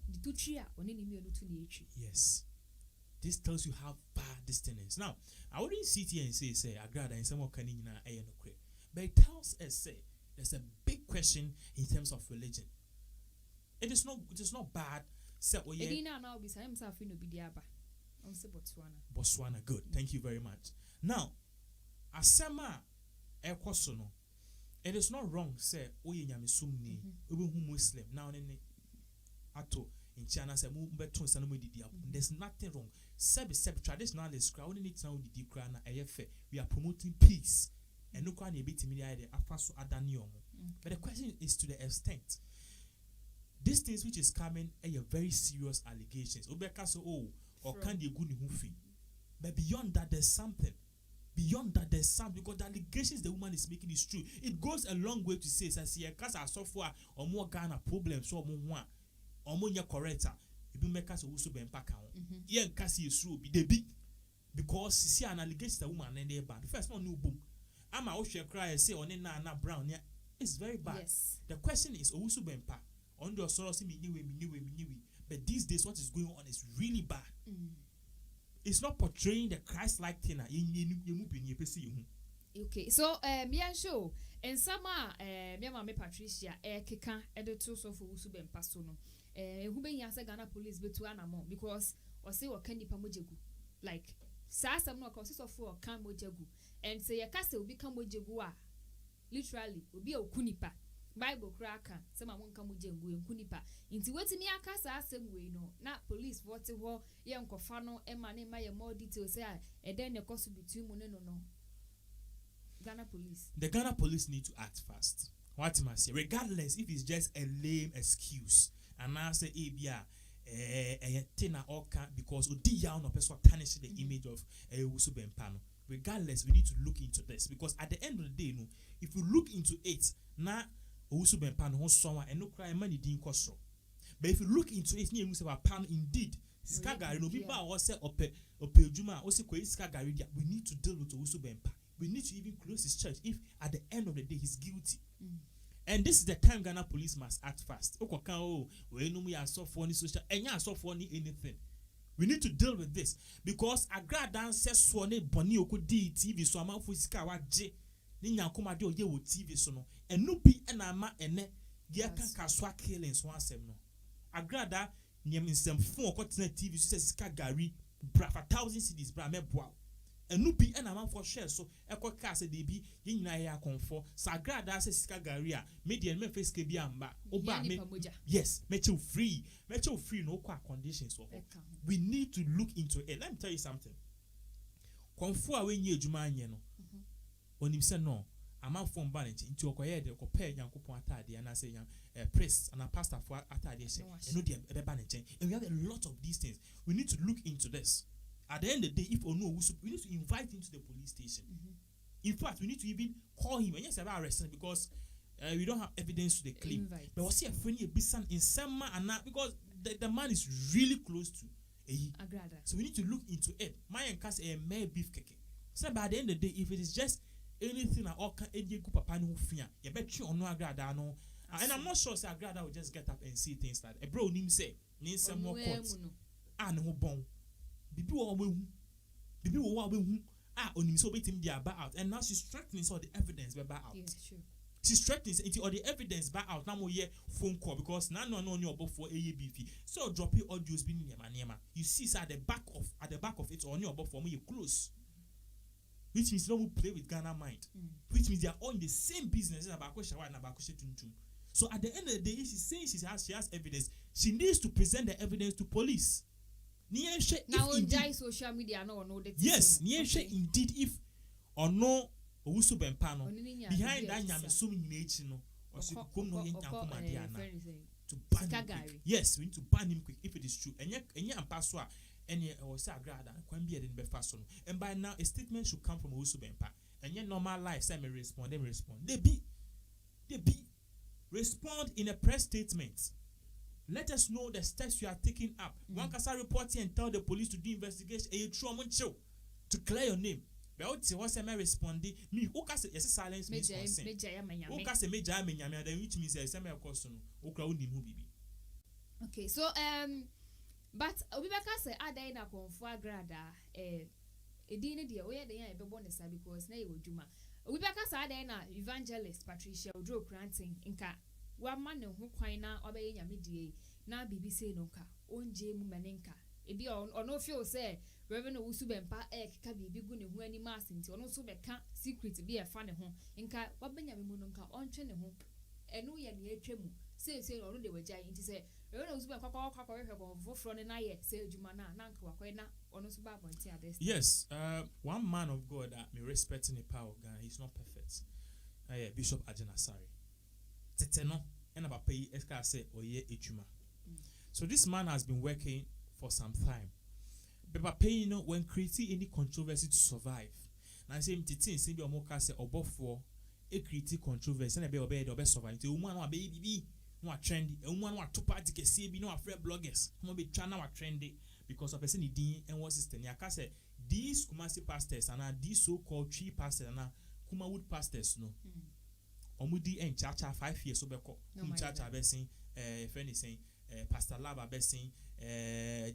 the two chia on any meal to nature. Yes. This tells you how bad this thing is. Now, I wouldn't sit here and say Agrada and someone can in a but it tells us say there's a big question in terms of religion. It is not bad. Say now beside himself in Obidiaba. On Botswana, good. Thank you very much. Now, Asema Ekosono. It is not wrong, say, Oye Yamisumni, Muslim, now in Ato, in China, say, there's nothing wrong. Seb traditionalists, crowding it now, the Dikrana, AFA, we are promoting peace, and no one a bit immediately, Afaso Adaniomo. But the question is to the extent. These things which is coming are very serious allegations. Obeka so, or can they go in. But beyond that, there's something. Beyond that, there's something because the allegations the woman is making is true. It goes a long way to say, "Say, because I suffer or more Ghana problems, so or more corrector. If you make us also be impacted, yeah, Cassie is true. Be the big because see an allegation the woman and they bad. First one, no boom. I'm a ocean cry and say on na brown. Yeah, it's very bad. Yes. The question is, also be impacted on the source. But these days, what is going on is really bad. It's not portraying the Christ-like thing. Okay, so yeah, show and some me Patricia keka editor so for Owusu Bempa so no who be yasa Ghana police betu anamo because or say what candy pamojegu like some no cause of for kan mojegu and say yakase will become mojegu literally will be a kunipa Bible cracker some won't come with and kunipa into what me akasa asem we no na police what ho ye nkofa no e ma more details say e den the cost between mo no Ghana police. The Ghana police need to act fast. What must say, regardless if it's just a lame excuse, and I say, tina oka because Odiya no person tarnish the image of Owusu Bempa. Regardless, we need to look into this because at the end of the day, no, if you look into it, na Owusu Bempa no someone and no crime money didn't cost. But if you look into it, you say pan indeed. Skagari no people are say opejuma also kwe skagari. We need to deal with Owusu Bempa. We need to even close his church if at the end of the day he's guilty. And this is the time Ghana police must act fast. We need to deal with this because Agradan says Swane Boni Okudi TV so amount for Sikawaje Ninya de Oye TV so no and no be an ama ene Giakan Kaswa killings one sem no. Agrada Niam in some 4 continent TV says Skagari for 1,000 cities bra me boa. And no be an amount for share so echo cast de be yin na ya comfort sagrada says Skagaria media me face ke bi amba oba me yes make you free no kwa conditions so we need to look into it. Let me tell you something comfort when you ejuma anye no when him say no amount from banage into okoye de okope yankopon atade and I say priest and a pastor for atade say and no de banage and we have a lot of these things. We need to look into this. At the end of the day, if or no, we need to invite him to the police station. In fact, we need to even call him and yes, about arresting because we don't have evidence to the claim. But was he a friendly bisan in some and because the man is really close to agrada. So we need to look into it. My case a mere beef cake. So by the end of the day, if it is just anything that all can go papa no fear, you bet you on no agrada no. And I'm not sure say agrada will just get up and see things like a bro nim say need some more courts. No bon. Bibi wo onim so betim dia back out, and now she's strengthening all the evidence by out. Yeah, sure. She's strengthening all the evidence back out. Now we phone call because now no about for AABF. So dropping audios being nema. You see at the back of it on your about for me you close. Which means don't play with Ghana mind. Which means they are all in the same business. So at the end of the day, she's saying she has evidence. She needs to present the evidence to police. Now on social media no yes, indeed if or no Owusu Bempano behind that nyame so many no or she come no to ban him. Yes, we need to ban him quick if it is true. And yet ampaso and or say agrada can be in befaso. And by now a statement should come from Owusu Bempa. And yet normal life say me respond. They be respond in a press statement. Let us know the steps you are taking up. One can report and tell the police to do investigation to clear your name. But what am I responding? Me, who can say yes, silence means consent. Who can say major menyame, then which means yes, I'm a question. Okay, so but Obibaka say ada na konfo agrada edin de we dey yan ebebo nesa because na e odwuma. Obibaka say ada na evangelist Patricia Odro Granting nka wa ma ne ho kwan na obeye nyame die na BBC no nka onje mu menenka ebi ono feel say Reverend Owusu Bempa keka bibi gu ne ho ani ma asenti ono so beka secret bi e fa ne ho nka wabanyame mu no nka ontwe ne ho eno ye ne atwa mu say ono de wagya nti say Reverend Owusu Bempa kwakwa hwehwe ko foforo ne na ye say adwuma na nka wakwa na ono so ba bonti ades. Yes, one man of God that me respecting the power of God, he's not perfect. Bishop Ajenasari. Teteno and about pay Exp0se oye echuma. So this man has been working for some time. But pay when creating any controversy to survive. Now I say mtiti say be omoka say obofo e create controversy na be obey survive. The woman wa baby no trendy. A woman wa two party ke see be no afraid bloggers. No be channel wa trendy because of person din and what system. Ya ka say these Kumasi pastors and these so-called tree pastors and Kumawood pastors no. Omudi en chacha 5 years obeko. Chacha besin friend is saying Pastor Laba besin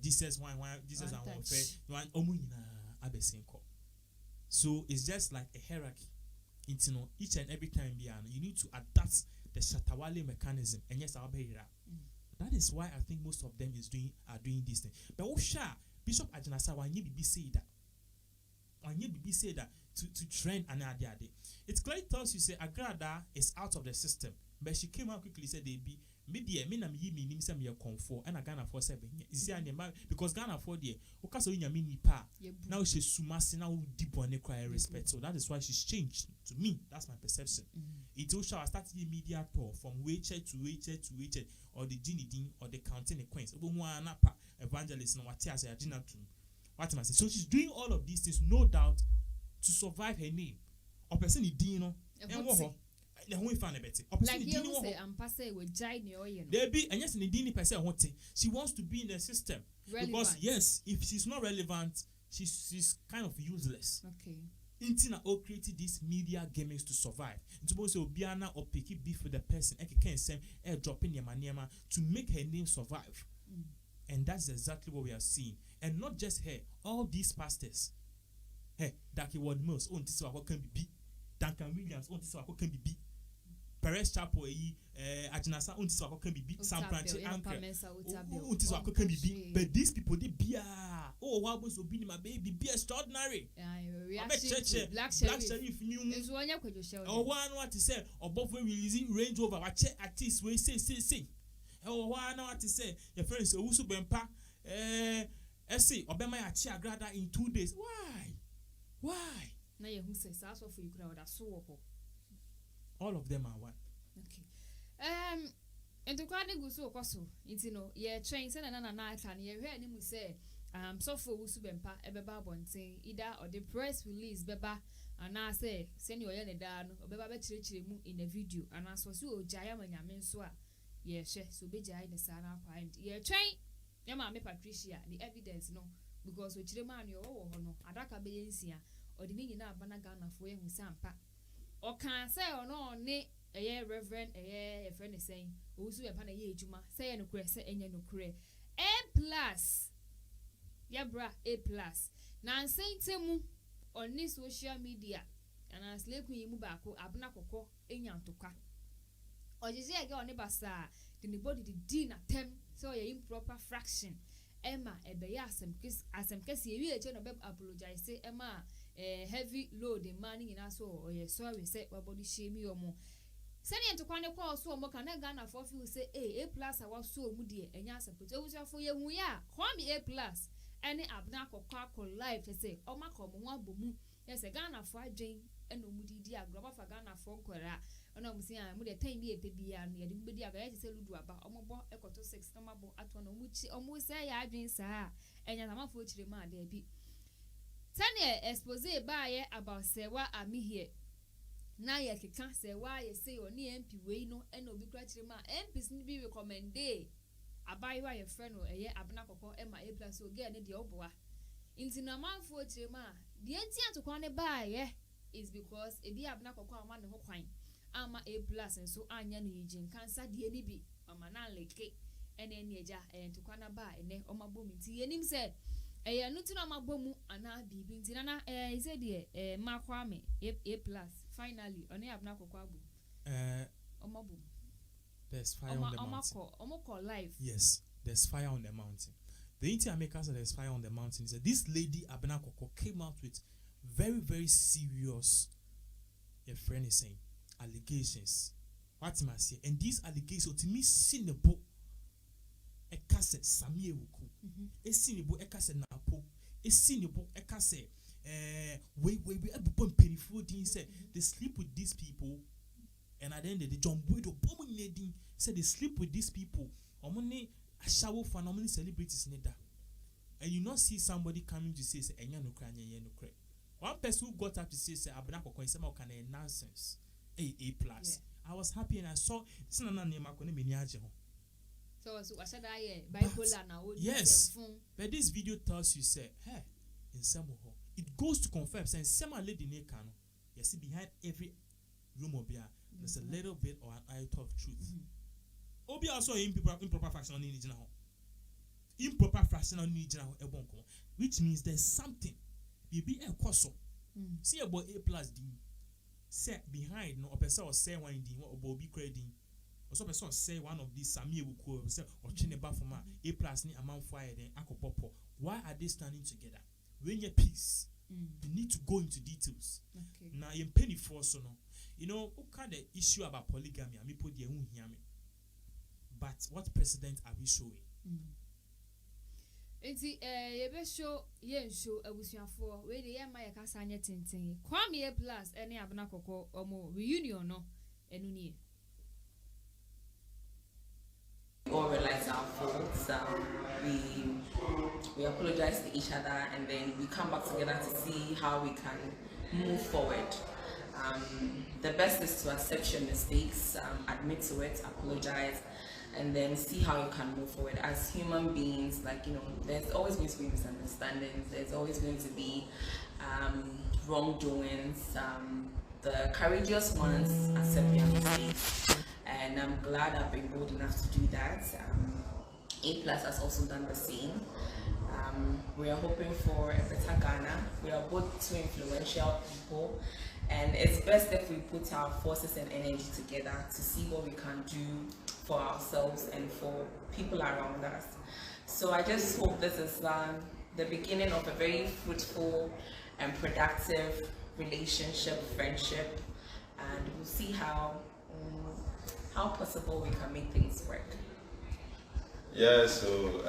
Jesus one Jesus and one fair one omunyina abesin ko. So it's just like a hierarchy. It's each and every time you need to adapt the Shatawale mechanism and yes I'll be that is why I think most of them are doing this thing. But Bishop Ajenasa why you be say that. Why you be say that to trend another day. It clearly tells you say Agrada is out of the system. But she came out quickly said they be maybe a minimum nim some year comfort and a Ghana for 7 years. Because Ghana for the Okaso in your mini pa now she's sumasi now deep on require respect. So that is why she's changed to me. That's my perception. It also started the media tour from wheelchair to wheelchair to wheelchair or the Ginny or the counting queens. Evangelist no what I say. So she's doing all of these things, no doubt, to survive her name. Or person is Dino. Like you say, I'm passing with Jai Oyen. There be and yes, in the Dini person she wants to be in the system. Relevant. Because yes, if she's not relevant, she's kind of useless. Okay. Intina all created these media gimmicks to survive. It's supposed to be Obiana or picky beef with the person. I can send air dropping Yamaniama to make her name survive. And that's exactly what we are seeing. And not just her, all these pastors. Hey, Daki Ward Mills, on this what can be. Duncan Williams, on this what can be. Perez Chapo, Ajenasa, on this what can be. Sam Branche, Anchor, on this what can be. But these people, they be what was be my baby, be extraordinary. Black Sheriff, new. Or one what to say, or both when releasing Range Rover, I check artists, we say. Oh, why not to say your friends Owusu Bempa say Obama achi agrada in 2 days. Why? Now you say that's what you crowd so all of them are one. Okay. And to quite go so koso. Yeah, train send na can you hear him say so for Owusu Bempa ebeba bonten either or the press release beba and I say send your yen down or beba be mu in a video and I so jaya manyame so yeah, so be jai the sana find yeah train Yama me Patricia the evidence no because we chire man yo wo ho no adaka be yensia odi ni nyina abana Ghana fo ehu sampa o kan say ono ne reverend your friend is saying ozu e pa na ye ejuma say ye no kure say enye no kure A+ ya bra A+ na nsentemu on ni social media and as leku yimu baako abna kokko enya ntokwa ojije ege oni basa the body the din attempt so your improper fraction Emma ebeya asem kesi ewi eche no be apologize say Emma heavy load the money in aso or ye sorry say body shame you omo send you to kwane kwa so omo kan Ghana for feel say A+ awa so mu de enya support ewusafo ye hu ya kwa mi A+ any abna kokwa live say oma ko mo abomu yes Ghana for adwen eno mu didi agro fa Ghana for kwara ona mu si an mu de time bi epe bia no ye de bedi aga ye se ludu aba omobo ekoto 6 no mabo ato na omu say ya adwen saa enya na mafo chire ma da bi tane Exp0se ba ye about say wa ami here na ye keka say wa ye say oni MP we no ena obi kra chire ma MPs ni bi recommend abai wa ye friend no eye abna kokko ema A+ so ge ne de oboa inti na manfo chire ma de enti atokwa ne ba ye is because ebi abna kokko ama ne ho kwan ama A+ nso anya no yijin cancer de ni bi ama na leke ene ne eja entokwa na ba ene omabom nti yenim se no ti na mabomu ana bibi nti na ise de makwa me A+ finally oni abna kokko abu omabom there's fire on the mountain. Omako live. Yes, there's fire on the mountain. The thing I make us there's fire on the mountain is that this lady Abena Koko came out with very, very serious, your friend is saying, allegations. What am I saying? And these allegations to me sinable a cassette Samie Wuku, a sinable a cassette Napo, a sinable a cassette. We penny food said they sleep with these people. And at the end of the John Boyd abominating said they sleep with these people. Omone a shower for normally celebrities neither. And you not see somebody coming to say enya no cry, enya no cry. One person who got up to say Abnako can say nonsense. A+. I was happy and I saw it's not name so I said bipolar now. Yes. But this video tells you say, hey, in some it goes to confirm saying some lady nekano. You see behind every room of beer. There's a little bit or an iota of truth. Obi also improper fraction on the improper fraction on the which means there's something. Be a coso. See about A+ D. Set behind no person or say one D or Bobby credit. Or some person say one of these Samia will say or Chineba for my A+ ni amount fire then Akopopo. Why are they standing together? When your peace, you need to go into details. Okay. Now you penny for so no. You know, what kind of issue about polygamy? I mean, put the but what precedent are we showing? Enti yebe show yen show abusuafo we de yema ye kasa anye tenten kwame A+ ene abna kokko omo reunion no enu nie. We all realize our faults. We apologize to each other, and then we come back together to see how we can move forward. The best is to accept your mistakes, admit to it, apologize, and then see how you can move forward. As human beings, there's always going to be misunderstandings, there's always going to be wrongdoings. The courageous ones accept their mistakes, and I'm glad I've been bold enough to do that. A+ has also done the same. We are hoping for a better Ghana. We are both two influential people, and it's best if we put our forces and energy together to see what we can do for ourselves and for people around us. So I just hope this is the beginning of a very fruitful and productive relationship, friendship, and we'll see how possible we can make things work. Yeah, so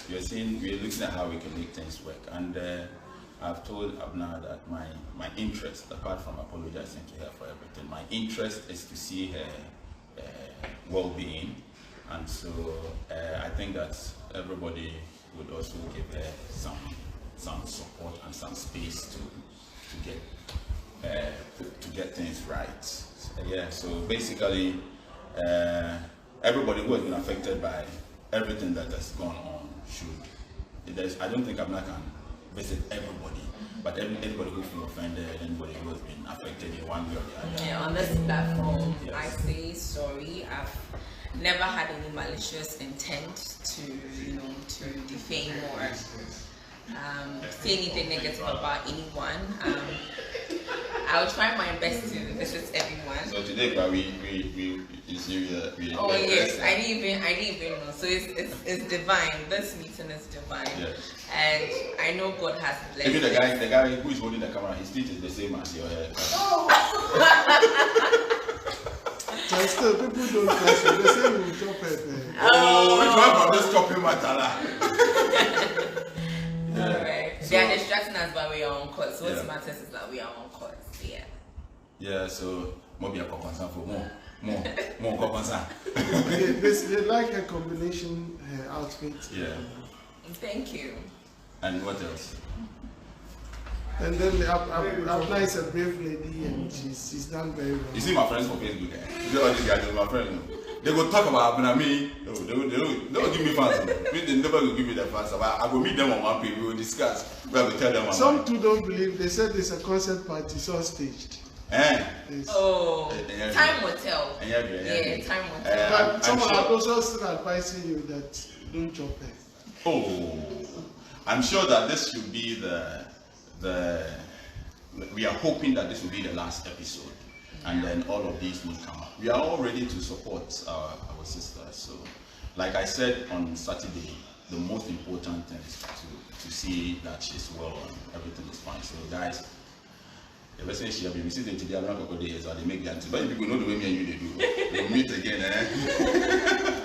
we're looking at how we can make things work, and I've told Abna that my interest, apart from apologizing to her for everything, my interest is to see her well-being, and so I think that everybody would also give her some support and some space to get things right. Yeah, so basically everybody who has been affected by everything that has gone on should. I don't think Abna can visit everybody, but anybody who feels offended, anybody who has been affected in one way or the other. Yeah, on this platform, Yes. I say sorry. I've never had any malicious intent to, to defame or say anything negative about anyone. I'll try my best to visit everyone. So today, but we Oh yes, I didn't even know. So it's divine. This meeting is divine. Yes. And I know God has blessed. Even the guy who is holding the camera, his teeth is the same as your hair. But still, people don't trust you. They say you will chop it. Oh, which one from this chopping matter? Alright. They are distracting us, but we are on course. So Yeah. what matters is that we are on course. Yeah. Yeah, so maybe a concern for more concern. They like a combination outfit. Yeah. Thank you. And what else? And then Abna is a brave lady and she's done very well. You see my friends for Facebook, eh? All these guys are my friends. They go talk about Abna me. No, they will give me fans. They never will give me the fans. I will meet them on one page. We will discuss. We will tell them. Some too don't believe. They said it's a concert party, so staged. Eh? Yes. Oh, time will tell. Yeah, time will tell. But someone are also still advising you that don't chop it. Oh, I'm sure that this should be we are hoping that this will be the last episode, and then all of these will come up. We are all ready to support our sisters. So, like I said on Saturday, the most important thing is to see that she's well and everything is fine. So, guys, ever since she has been sitting today, I'm not going to go there, so they make the answer. But people know the way me and you they do. We'll meet again, eh?